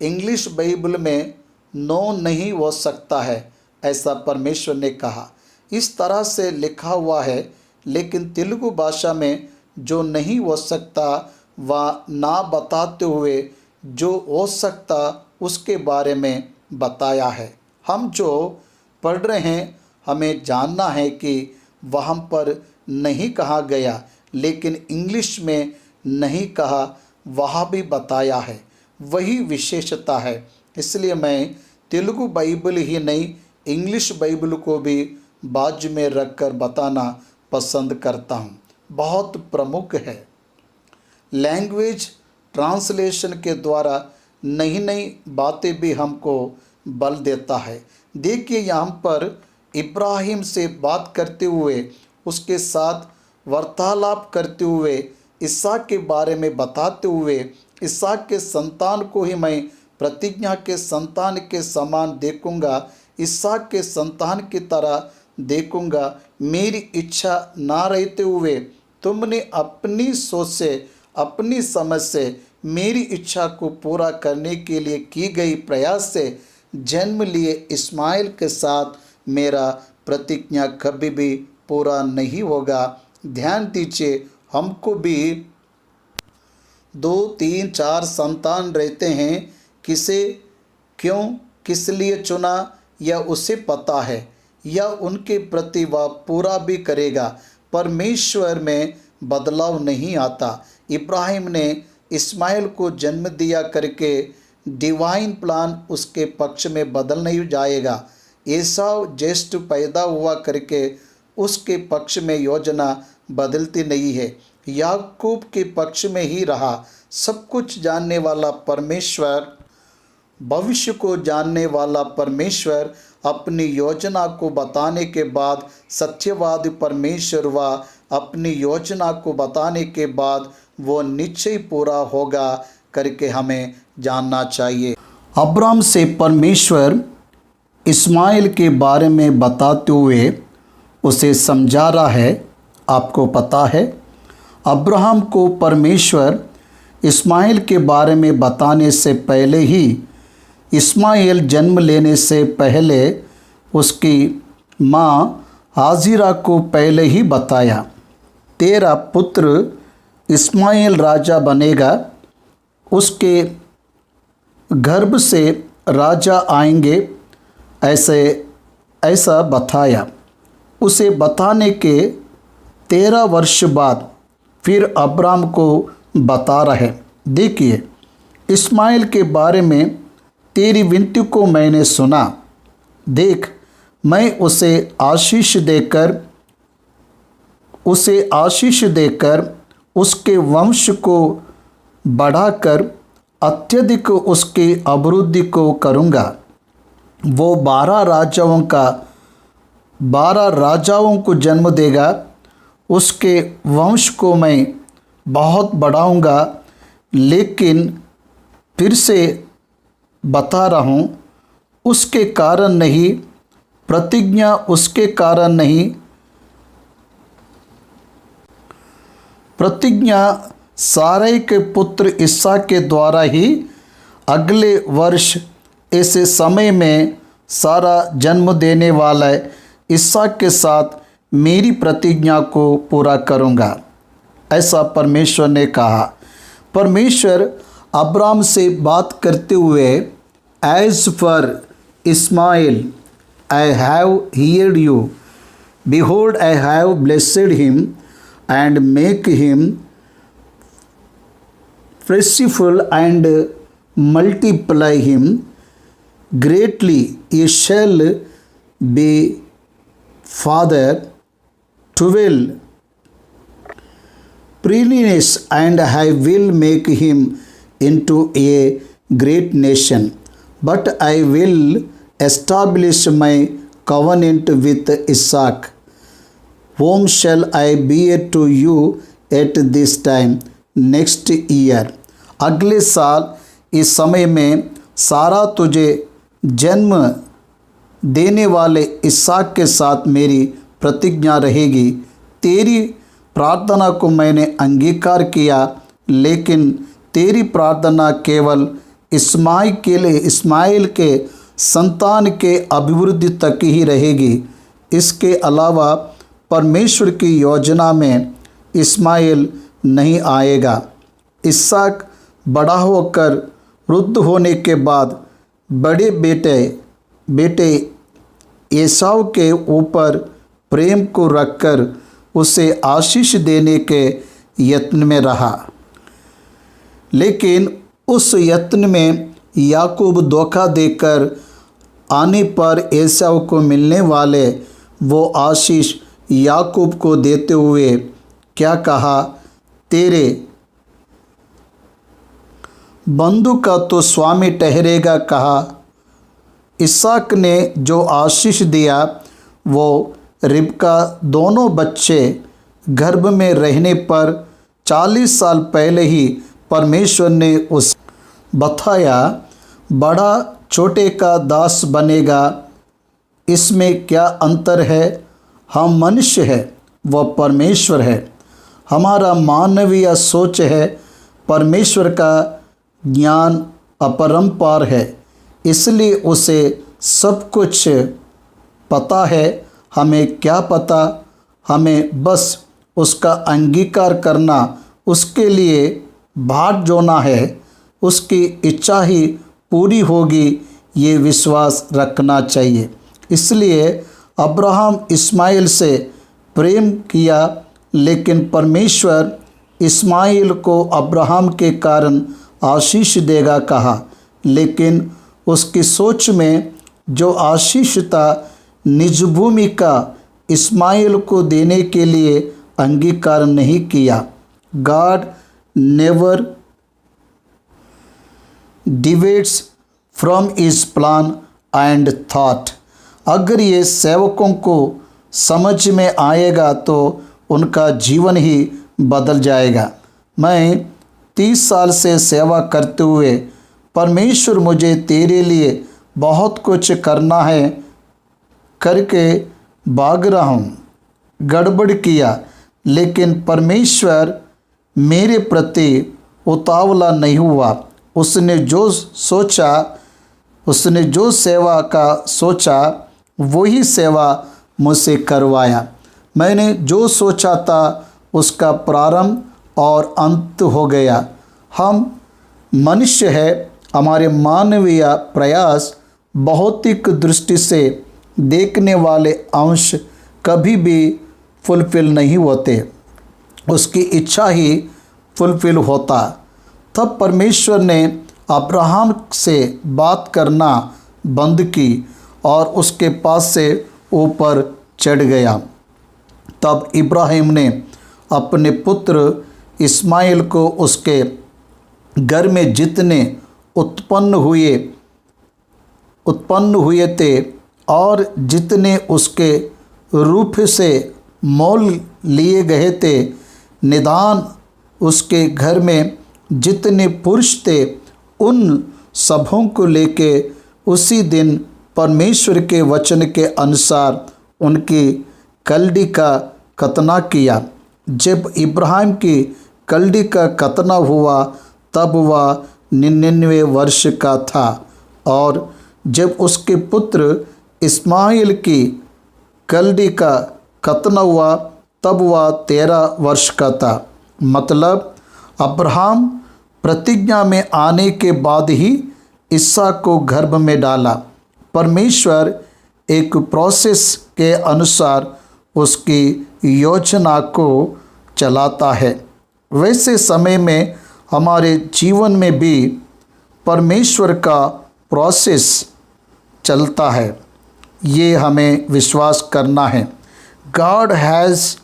English Bible में no नहीं हो सकता है, ऐसा परमेश्वर ने कहा। इस तरह से लिखा हुआ है, लेकिन तेलुगु भाषा में जो नहीं हो सकता वह ना बताते हुए जो हो सकता उसके बारे में बताया है। हम जो पढ़ रहे हैं, हमें जानना है कि वहाँ पर नहीं कहा गया, लेकिन इंग्लिश में नहीं कहा, वहाँ भी बताया है। वही विशेषता है। इसलिए मैं तेलुगु बाइबल ही नहीं, इंग्लिश बाइबल को भी बाजू में रखकर बताना पसंद करता हूँ। बहुत प्रमुख है। लैंग्वेज ट्रांसलेशन के द्वारा नई नई बातें भी हमको बल देता है। देखिए, यहाँ पर इब्राहिम से बात करते हुए, उसके साथ वार्तालाप करते हुए, इसहाक के बारे में बताते हुए, इसहाक के संतान को ही मैं प्रतिज्ञा के संतान के समान देखूंगा, इसहाक के संतान की तरह देखूंगा। मेरी इच्छा ना रहते हुए तुमने अपनी सोच से, अपनी समझ से मेरी इच्छा को पूरा करने के लिए की गई प्रयास से जन्म लिए इस्माइल के साथ मेरा प्रतिज्ञा कभी भी पूरा नहीं होगा। ध्यान दीजिए, हमको भी 2, 3, 4 संतान रहते हैं। किसे? क्यों? किस लिए चुना यह उसे पता है, यह उनके प्रति वह पूरा भी करेगा। परमेश्वर में बदलाव नहीं आता। इब्राहिम ने इस्माइल को जन्म दिया करके डिवाइन प्लान उसके पक्ष में बदल नहीं जाएगा। एसाव ज्येष्ठ पैदा हुआ करके उसके पक्ष में योजना बदलती नहीं है, याकूब के पक्ष में ही रहा। सब कुछ जानने वाला परमेश्वर, भविष्य को जानने वाला परमेश्वर अपनी योजना को बताने के बाद सत्यवादी परमेश्वर व अपनी योजना को बताने के बाद वो निश्चय पूरा होगा करके हमें जानना चाहिए। अब्राम से परमेश्वर इस्माइल के बारे में बताते हुए उसे समझा रहा है। आपको पता है, अब्राहम को परमेश्वर इस्माइल के बारे में बताने से पहले ही, इस्माइल जन्म लेने से पहले उसकी माँ हाजिरा को पहले ही बताया, तेरा पुत्र इस्माइल राजा बनेगा, उसके गर्भ से राजा आएंगे, ऐसा बताया। उसे बताने के 13 वर्ष बाद फिर अब्राम को बता रहे, देखिए इस्माइल के बारे में तेरी विनती को मैंने सुना, देख मैं उसे आशीष देकर उसके वंश को बढ़ाकर अत्यधिक उसकी अभिवृद्धि को करूँगा। वो 12 राजाओं को जन्म देगा, उसके वंश को मैं बहुत बढ़ाऊँगा। लेकिन फिर से बता रहा हूँ, उसके कारण नहीं, प्रतिज्ञा उसके कारण नहीं, प्रतिज्ञा सारै के पुत्र इसहाक के द्वारा ही अगले वर्ष ऐसे समय में सारा जन्म देने वाला इसहाक के साथ मेरी प्रतिज्ञा को पूरा करूँगा, ऐसा परमेश्वर ने कहा। परमेश्वर अब्राम से बात करते हुए, as for Ishmael I have heard you, behold I have blessed him and make him fruitful and multiply him greatly, he shall be father 12 princes, and I will make him into a great nation, but I will establish my covenant with Isaac, whom shall I bear to you at this time next year. अगले साल इस समय में सारा तुझे जन्म देने वाले इसहाक के साथ मेरी प्रतिज्ञा रहेगी। तेरी प्रार्थना को मैंने अंगीकार किया, लेकिन तेरी प्रार्थना केवल इस्माइल के संतान के अभिवृद्धि तक ही रहेगी। इसके अलावा परमेश्वर की योजना में इस्माइल नहीं आएगा। इसहाक बड़ा होकर वृद्ध होने के बाद बड़े बेटे एसाव के ऊपर प्रेम को रखकर उसे आशीष देने के यत्न में रहा, लेकिन उस यत्न में याकूब धोखा देकर आने पर एसाव को मिलने वाले वो आशीष याकूब को देते हुए क्या कहा, तेरे बंधु का तो स्वामी ठहरेगा कहा। इसहाक ने जो आशीष दिया वो रिबका दोनों बच्चे गर्भ में रहने पर 40 साल पहले ही परमेश्वर ने उस बताया, बड़ा छोटे का दास बनेगा। इसमें क्या अंतर है? हम मनुष्य है, वह परमेश्वर है। हमारा मानवीय सोच है, परमेश्वर का ज्ञान अपरंपार है, इसलिए उसे सब कुछ पता है। हमें क्या पता? हमें बस उसका अंगीकार करना, उसके लिए भाट जोना है, उसकी इच्छा ही पूरी होगी, ये विश्वास रखना चाहिए। इसलिए अब्राहम इस्माइल से प्रेम किया, लेकिन परमेश्वर इस्माइल को अब्राहम के कारण आशीष देगा कहा, लेकिन उसकी सोच में जो आशीष था निज भूमि का इस्माइल को देने के लिए अंगीकार नहीं किया। God never deviates from his plan and thought. अगर ये सेवकों को समझ में आएगा तो उनका जीवन ही बदल जाएगा। मैं 30 साल से सेवा करते हुए परमेश्वर मुझे तेरे लिए बहुत कुछ करना है करके भाग रहा हूँ, गड़बड़ किया, लेकिन परमेश्वर मेरे प्रति उतावला नहीं हुआ। उसने जो सेवा का सोचा वही सेवा मुझसे करवाया। मैंने जो सोचा था उसका प्रारंभ और अंत हो गया। हम मनुष्य है, हमारे मानवीय प्रयास भौतिक दृष्टि से देखने वाले अंश कभी भी फुलफिल नहीं होते, उसकी इच्छा ही फुलफिल होता। तब परमेश्वर ने अब्राहम से बात करना बंद की और उसके पास से ऊपर चढ़ गया। तब इब्राहिम ने अपने पुत्र इस्माइल को उसके घर में जितने उत्पन्न हुए थे और जितने उसके रूप से मोल लिए गए थे, निदान उसके घर में जितने पुरुष थे, उन सबों को लेके उसी दिन परमेश्वर के वचन के अनुसार उनकी कल्डी का खतना किया। जब इब्राहिम की कल्डी का खतना हुआ तब वह 99 वर्ष का था, और जब उसके पुत्र इस्माइल की कल्डी का खतना हुआ तब वह 13 वर्ष का था। मतलब अब्राहम प्रतिज्ञा में आने के बाद ही इसहाक को गर्भ में डाला। परमेश्वर एक प्रोसेस के अनुसार उसकी योजना को चलाता है। वैसे समय में हमारे जीवन में भी परमेश्वर का प्रोसेस चलता है, ये हमें विश्वास करना है। God has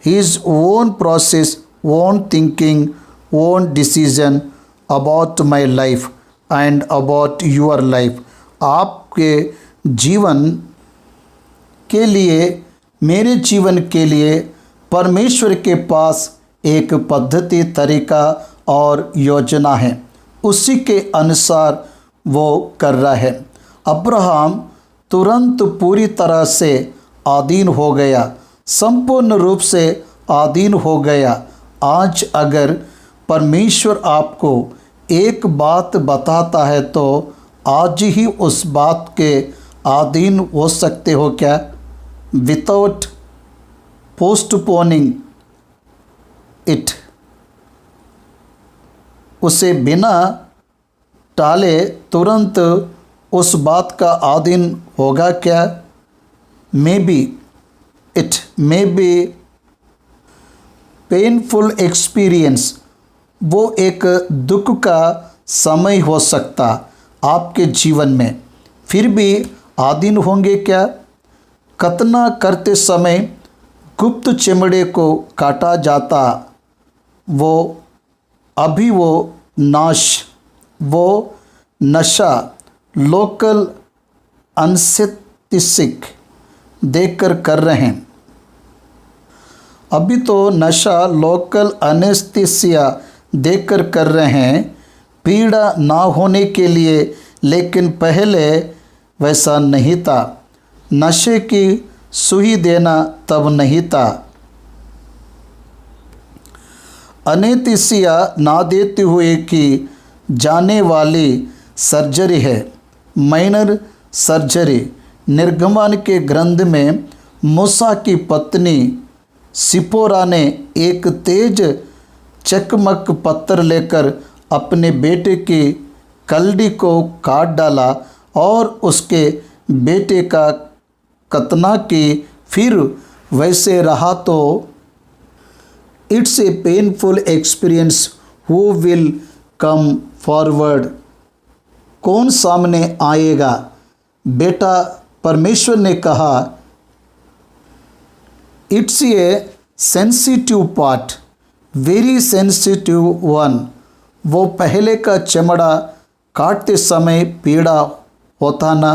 his own process, own thinking, own decision about my life and about your life. आपके जीवन के लिए, मेरे जीवन के लिए परमेश्वर के पास एक पद्धति, तरीका और योजना है, उसी के अनुसार वो कर रहा है। अब्राहम तुरंत पूरी तरह से अधीन हो गया, संपूर्ण रूप से अधीन हो गया। आज अगर परमेश्वर आपको एक बात बताता है तो आज ही उस बात के अधीन हो सकते हो क्या? विदाउट पोस्टपोनिंग इट, उसे बिना टाले तुरंत उस बात का अधीन होगा क्या? It may be painful experience, वो एक दुख का समय हो सकता आपके जीवन में, फिर भी अधीन होंगे क्या? खतना करते समय गुप्त चमड़े को काटा जाता, वो नशा लोकल एनेस्थीसिक देकर कर रहे हैं। अभी तो नशा लोकल एनेस्थीसिया देकर कर रहे हैं, पीड़ा ना होने के लिए, लेकिन पहले वैसा नहीं था। नशे की सुई देना तब नहीं था। एनेस्थीसिया ना देते हुए की जाने वाली सर्जरी है, माइनर सर्जरी। निर्गमन के ग्रंथ में मूसा की पत्नी सिपोरा ने एक तेज चकमक पत्थर लेकर अपने बेटे की कल्दी को काट डाला और उसके बेटे का कतना की फिर वैसे रहा तो it's a painful experience. Who will come forward? कौन सामने आएगा? बेटा परमेश्वर ने कहा, it's a sensitive part, very sensitive one. वो पहले का चमड़ा काटते समय पीड़ा होता ना।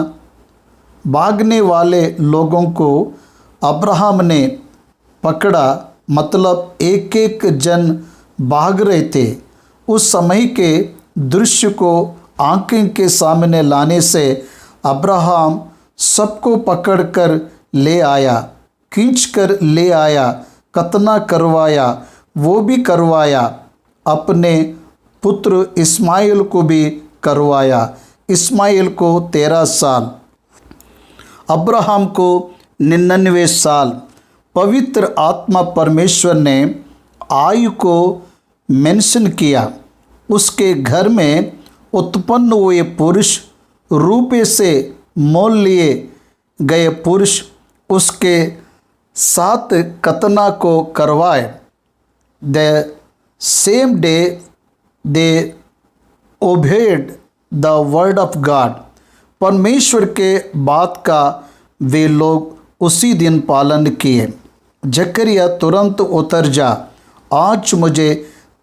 भागने वाले लोगों को अब्राहम ने पकड़ा, मतलब एक एक जन भाग रहे थे। उस समय के दृश्य को आंखें के सामने लाने से अब्राहम सबको पकड़कर ले आया, खींचकर ले आया, खतना करवाया, वो भी करवाया, अपने पुत्र इस्माइल को भी करवाया। इस्माइल को 13 साल, अब्राहम को 99 साल। पवित्र आत्मा परमेश्वर ने आयु को मेंशन किया। उसके घर में उत्पन्न हुए पुरुष, रूपे से मोल लिए गए पुरुष उसके साथ खतना को करवाए। The same day they obeyed the word of God. परमेश्वर के बात का वे लोग उसी दिन पालन किए। जकरिया तुरंत उतर जा, आज मुझे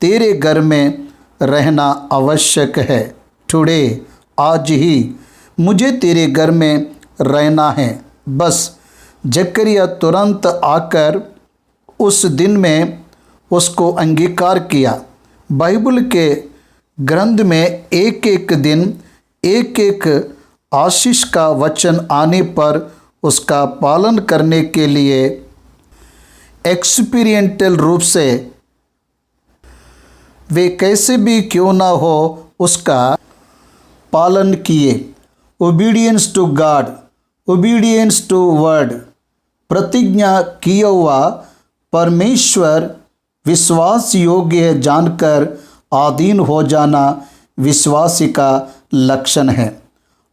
तेरे घर में रहना आवश्यक है। टुडे, आज ही मुझे तेरे घर में रहना है। बस जकरिया तुरंत आकर उस दिन में उसको अंगीकार किया। बाइबल के ग्रंथ में एक एक दिन एक एक आशीष का वचन आने पर उसका पालन करने के लिए एक्सपीरियंटल रूप से वे कैसे भी क्यों ना हो उसका पालन किए। Obedience to God, obedience to word. प्रतिज्ञा किया हुआ परमेश्वर विश्वास योग्य जानकर आधीन हो जाना विश्वासी का लक्षण है।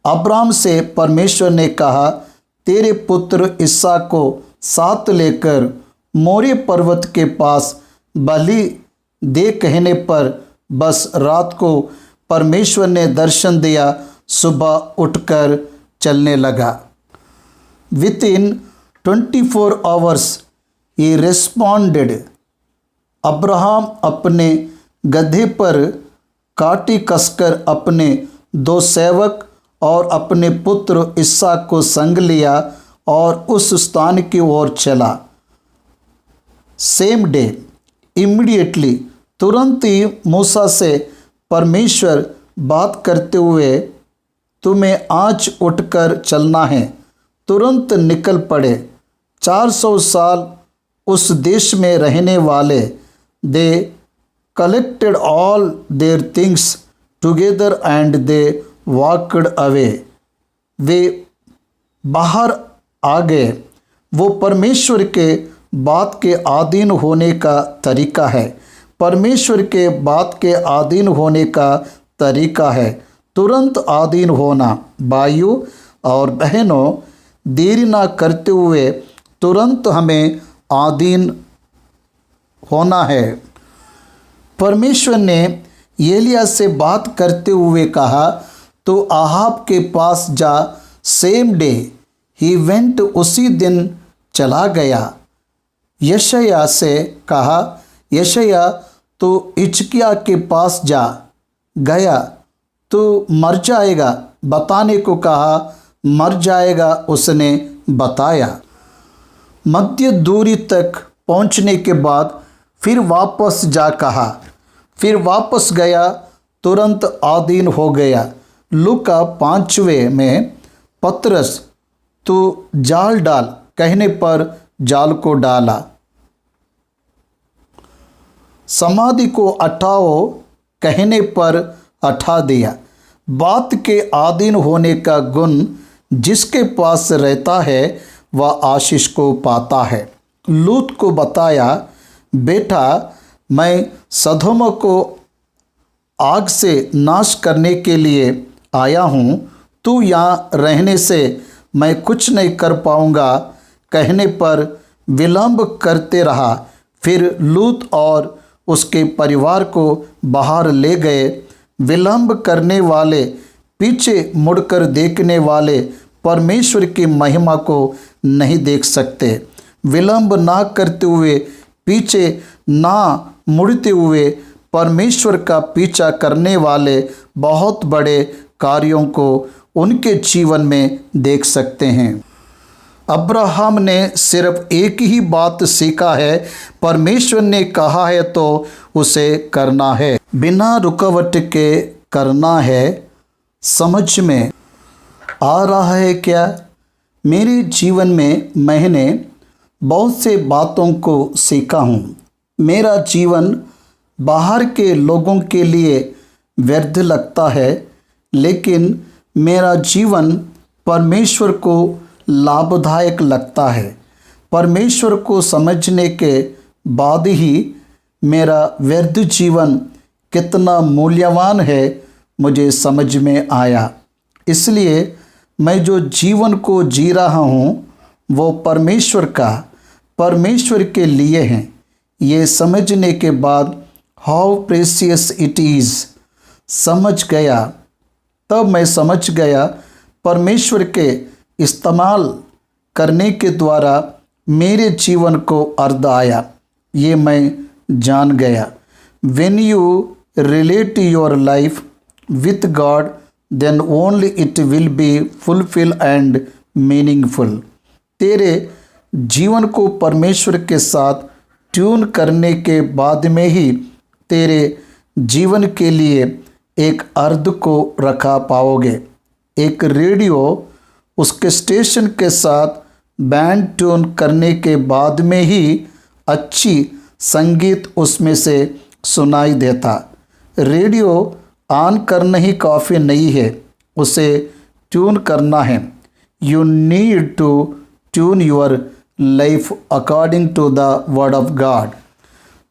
अब्राहम से परमेश्वर ने कहा, तेरे पुत्र इसहाक को साथ लेकर मोरे पर्वत के पास बलि दे कहने पर बस रात को परमेश्वर ने दर्शन दिया, सुबह उठकर चलने लगा। विथिन 24 आवर्स ही रिस्पॉन्डेड। अब्राहम अपने गधे पर काटी कसकर अपने 2 सेवक और अपने पुत्र इसहाक को संग लिया और उस स्थान की ओर चला। सेम डे, इमीडिएटली, तुरंत ही मूसा से परमेश्वर बात करते हुए, तुम्हें आज उठकर चलना है। तुरंत निकल पड़े। 400 साल उस देश में रहने वाले they collected all their things together and they walked away. वे बाहर आ गए। वो परमेश्वर के बात के अधीन होने का तरीका है। परमेश्वर के बात के अधीन होने का तरीका है तुरंत अधीन होना। भाइयों और बहनों, देरी ना करते हुए तुरंत हमें अधीन होना है। परमेश्वर ने एलिया से बात करते हुए कहा, तो आहाब के पास जा। सेम डे ही वेंट, उसी दिन चला गया। यशायाह से कहा, यशायाह तो हिजकिय्याह के पास जा। गया, तो मर जाएगा, बताने को कहा, मर जाएगा, उसने बताया। मध्य दूरी तक पहुंचने के बाद फिर वापस जा कहा, फिर वापस गया, तुरंत अधीन हो गया। लूका 5वें में पतरस, तू जाल डाल कहने पर जाल को डाला। समाधि को हटाओ कहने पर हटा दिया। बात के अधीन होने का गुण जिसके पास रहता है वह आशीष को पाता है। लूत को बताया, बेटा मैं सदोम को आग से नाश करने के लिए आया हूँ, तू यहाँ रहने से मैं कुछ नहीं कर पाऊँगा कहने पर विलंब करते रहा। फिर लूत और उसके परिवार को बाहर ले गए। विलंब करने वाले, पीछे मुड़कर देखने वाले परमेश्वर की महिमा को नहीं देख सकते। विलंब ना करते हुए, पीछे ना मुड़ते हुए परमेश्वर का पीछा करने वाले बहुत बड़े कार्यों को उनके जीवन में देख सकते हैं। अब्राहम ने सिर्फ एक ही बात सीखा है, परमेश्वर ने कहा है तो उसे करना है, बिना रुकावट के करना है। समझ में आ रहा है क्या? मेरे जीवन में मैंने बहुत से बातों को सीखा हूँ। मेरा जीवन बाहर के लोगों के लिए व्यर्थ लगता है, लेकिन मेरा जीवन परमेश्वर को लाभदायक लगता है। परमेश्वर को समझने के बाद ही मेरा व्यर्थ जीवन कितना मूल्यवान है मुझे समझ में आया। इसलिए मैं जो जीवन को जी रहा हूँ वो परमेश्वर के लिए हैं। ये समझने के बाद हाउ प्रेशियस इट इज़ समझ गया, तब मैं समझ गया परमेश्वर के इस्तेमाल करने के द्वारा मेरे जीवन को अर्थ आया। ये मैं जान गया। When you relate your life with God, then only it will be fulfilled and meaningful। तेरे जीवन को परमेश्वर के साथ ट्यून करने के बाद में ही तेरे जीवन के लिए एक अर्थ को रखा पाओगे। एक रेडियो उसके स्टेशन के साथ बैंड ट्यून करने के बाद में ही अच्छी संगीत उसमें से सुनाई देता। रेडियो ऑन करना ही काफ़ी नहीं है, उसे ट्यून करना है। You need to tune your life according to the word of God.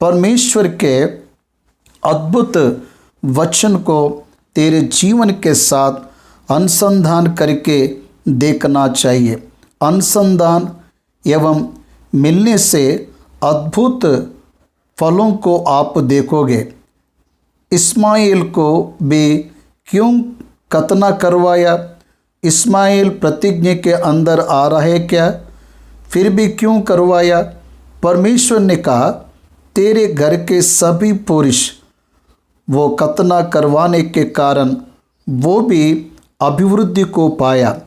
परमेश्वर के अद्भुत वचन को तेरे जीवन के साथ अनुसंधान करके देखना चाहिए। अनुसंधान एवं मिलने से अद्भुत फलों को आप देखोगे। इस्माइल को भी क्यों खतना करवाया? इस्माइल प्रतिज्ञा के अंदर आ रहा है क्या? फिर भी क्यों करवाया? परमेश्वर ने कहा तेरे घर के सभी पुरुष, वो खतना करवाने के कारण वो भी अभिवृद्धि को पाया।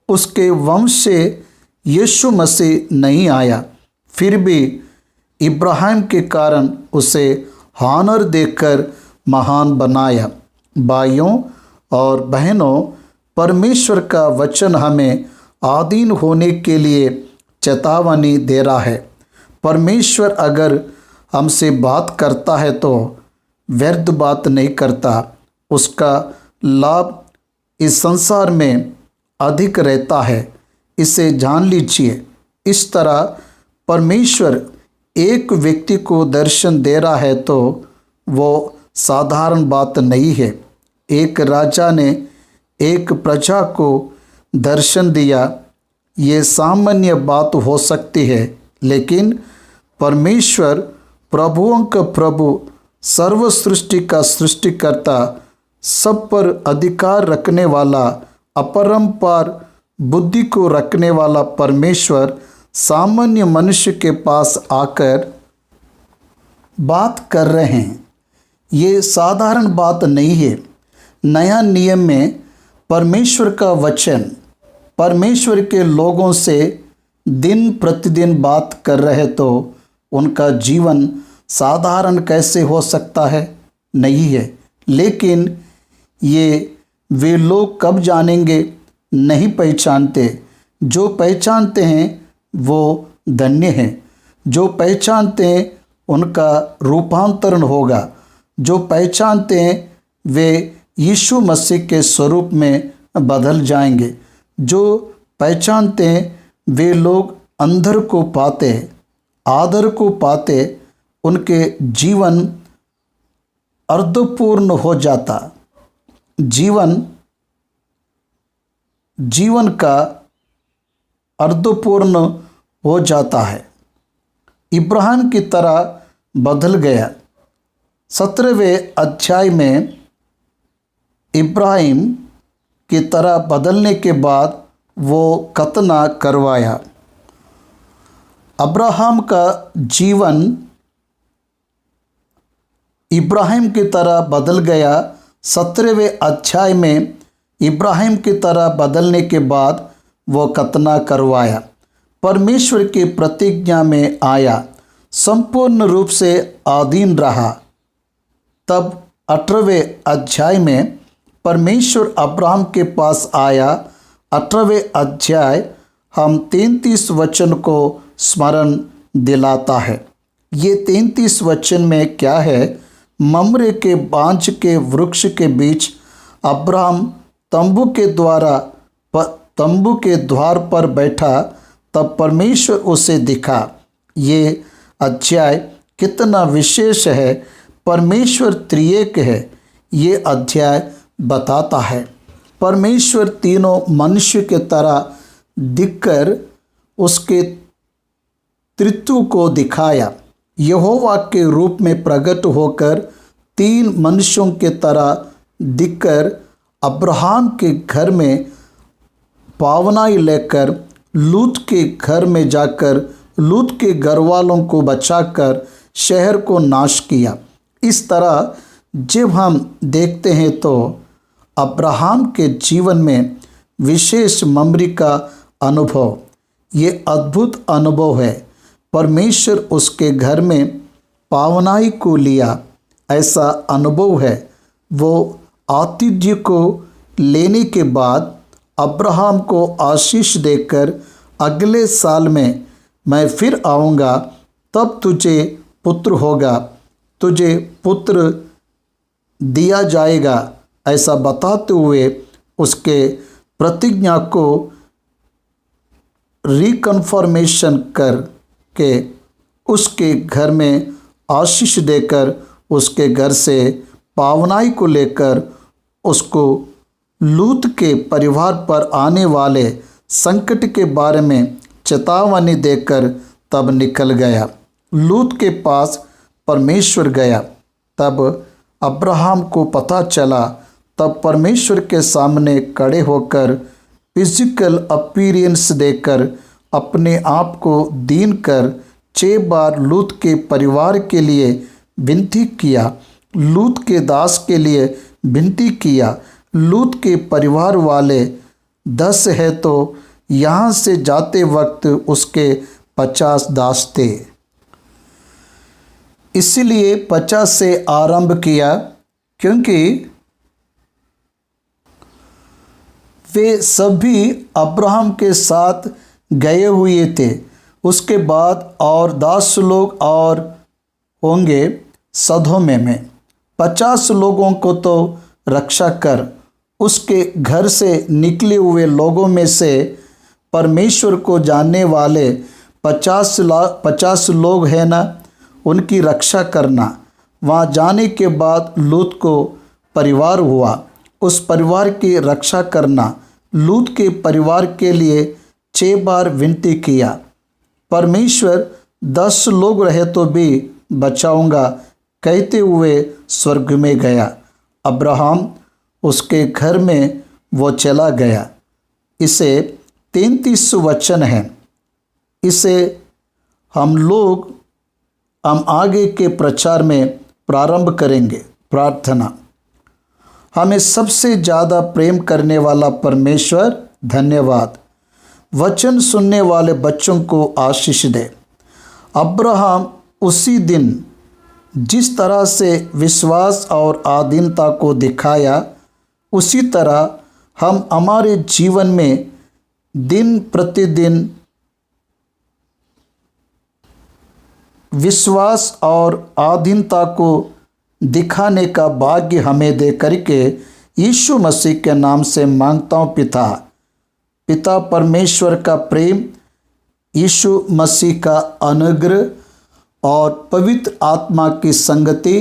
उसके वंश से यीशु मसीह नहीं आया, फिर भी इब्राहिम के कारण उसे हानर देकर महान बनाया। भाइयों और बहनों, परमेश्वर का वचन हमें आधीन होने के लिए चेतावनी दे रहा है। परमेश्वर अगर हमसे बात करता है तो व्यर्थ बात नहीं करता। उसका लाभ इस संसार में अधिक रहता है, इसे जान लीजिए। इस तरह परमेश्वर एक व्यक्ति को दर्शन दे रहा है तो वो साधारण बात नहीं है। एक राजा ने एक प्रजा को दर्शन दिया, ये सामान्य बात हो सकती है, लेकिन परमेश्वर प्रभुओं का प्रभु, सर्व सृष्टि का सृष्टिकर्ता, सब पर अधिकार रखने वाला, अपरंपार बुद्धि को रखने वाला परमेश्वर सामान्य मनुष्य के पास आकर बात कर रहे हैं। ये साधारण बात नहीं है। नया नियम में परमेश्वर का वचन परमेश्वर के लोगों से दिन प्रतिदिन बात कर रहे तो उनका जीवन साधारण कैसे हो सकता है? नहीं है। लेकिन ये वे लोग कब जानेंगे? नहीं पहचानते। जो पहचानते हैं वो धन्य हैं। जो पहचानते हैं उनका रूपांतरण होगा। जो पहचानते हैं वे यीशु मसीह के स्वरूप में बदल जाएंगे। जो पहचानते हैं वे लोग अंदर को पाते, आदर को पाते, उनके जीवन अर्धपूर्ण हो जाता, जीवन का अर्धपूर्ण हो जाता है। इब्राहिम की तरह बदल गया। 17वें अध्याय में इब्राहिम की तरह बदलने के बाद वो खतना करवाया। अब्राहम का जीवन इब्राहिम की तरह बदल गया। 17वें अध्याय में इब्राहिम की तरह बदलने के बाद वो खतना करवाया, परमेश्वर की प्रतिज्ञा में आया, संपूर्ण रूप से अधीन रहा। तब 18वें अध्याय में परमेश्वर अब्राहम के पास आया। 18वें अध्याय हम 33 वचन को स्मरण दिलाता है। ये 33 वचन में क्या है? ममरे के बांज के वृक्ष के बीच अब्राहम तंबू के द्वार पर बैठा, तब परमेश्वर उसे दिखा। ये अध्याय कितना विशेष है। परमेश्वर त्रिएक है, ये अध्याय बताता है। परमेश्वर तीनों मनुष्य के तरह दिखकर उसके त्रित्व को दिखाया। यहोवा के रूप में प्रकट होकर 3 मनुष्यों के तरह दिखकर अब्राहम के घर में पावनाई लेकर लूत के घर में जाकर लूत के घर वालों को बचाकर शहर को नाश किया। इस तरह जब हम देखते हैं तो अब्राहम के जीवन में विशेष ममरी का अनुभव, ये अद्भुत अनुभव है। परमेश्वर उसके घर में पावनाई को लिया, ऐसा अनुभव है। वो आतिथ्य को लेने के बाद अब्राहम को आशीष देकर अगले साल में मैं फिर आऊँगा, तब तुझे पुत्र होगा, तुझे पुत्र दिया जाएगा, ऐसा बताते हुए उसके प्रतिज्ञा को रिकन्फर्मेशन करके उसके घर में आशीष देकर उसके घर से पावनाई को लेकर उसको लूत के परिवार पर आने वाले संकट के बारे में चेतावनी देकर तब निकल गया। लूत के पास परमेश्वर गया। तब अब्राहम को पता चला। तब परमेश्वर के सामने खड़े होकर फिजिकल अपीयरेंस देकर अपने आप को दीन कर 6 बार लूत के परिवार के लिए विनती किया, लूत के दास के लिए विनती किया। लूत के परिवार वाले 10 है तो यहाँ से जाते वक्त उसके 50 दास थे, इसलिए 50 से आरंभ किया, क्योंकि वे सभी अब्राहम के साथ गए हुए थे। उसके बाद और 10 लोग और होंगे सदोम में। 50 लोगों को तो रक्षा कर। उसके घर से निकले हुए लोगों में से परमेश्वर को जानने वाले 50 लोग हैं ना, उनकी रक्षा करना। वहाँ जाने के बाद लूत को परिवार हुआ, उस परिवार की रक्षा करना। लूत के परिवार के लिए 6 बार विनती किया। परमेश्वर 10 लोग रहे तो भी बचाऊंगा कहते हुए स्वर्ग में गया। अब्राहम उसके घर में वो चला गया। इसे 33 वचन हैं। इसे हम आगे के प्रचार में प्रारंभ करेंगे। प्रार्थना। हमें सबसे ज़्यादा प्रेम करने वाला परमेश्वर, धन्यवाद। वचन सुनने वाले बच्चों को आशीष दे। अब्राहम उसी दिन जिस तरह से विश्वास और आधीनता को दिखाया, उसी तरह हम हमारे जीवन में दिन प्रतिदिन विश्वास और आधीनता को दिखाने का भाग्य हमें दे करके यीशु मसीह के नाम से मांगता हूँ पिता परमेश्वर का प्रेम, यीशु मसीह का अनुग्रह और पवित्र आत्मा की संगति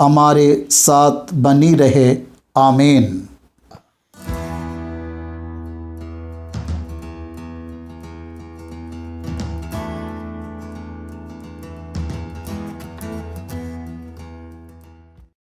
हमारे साथ बनी रहे। आमीन।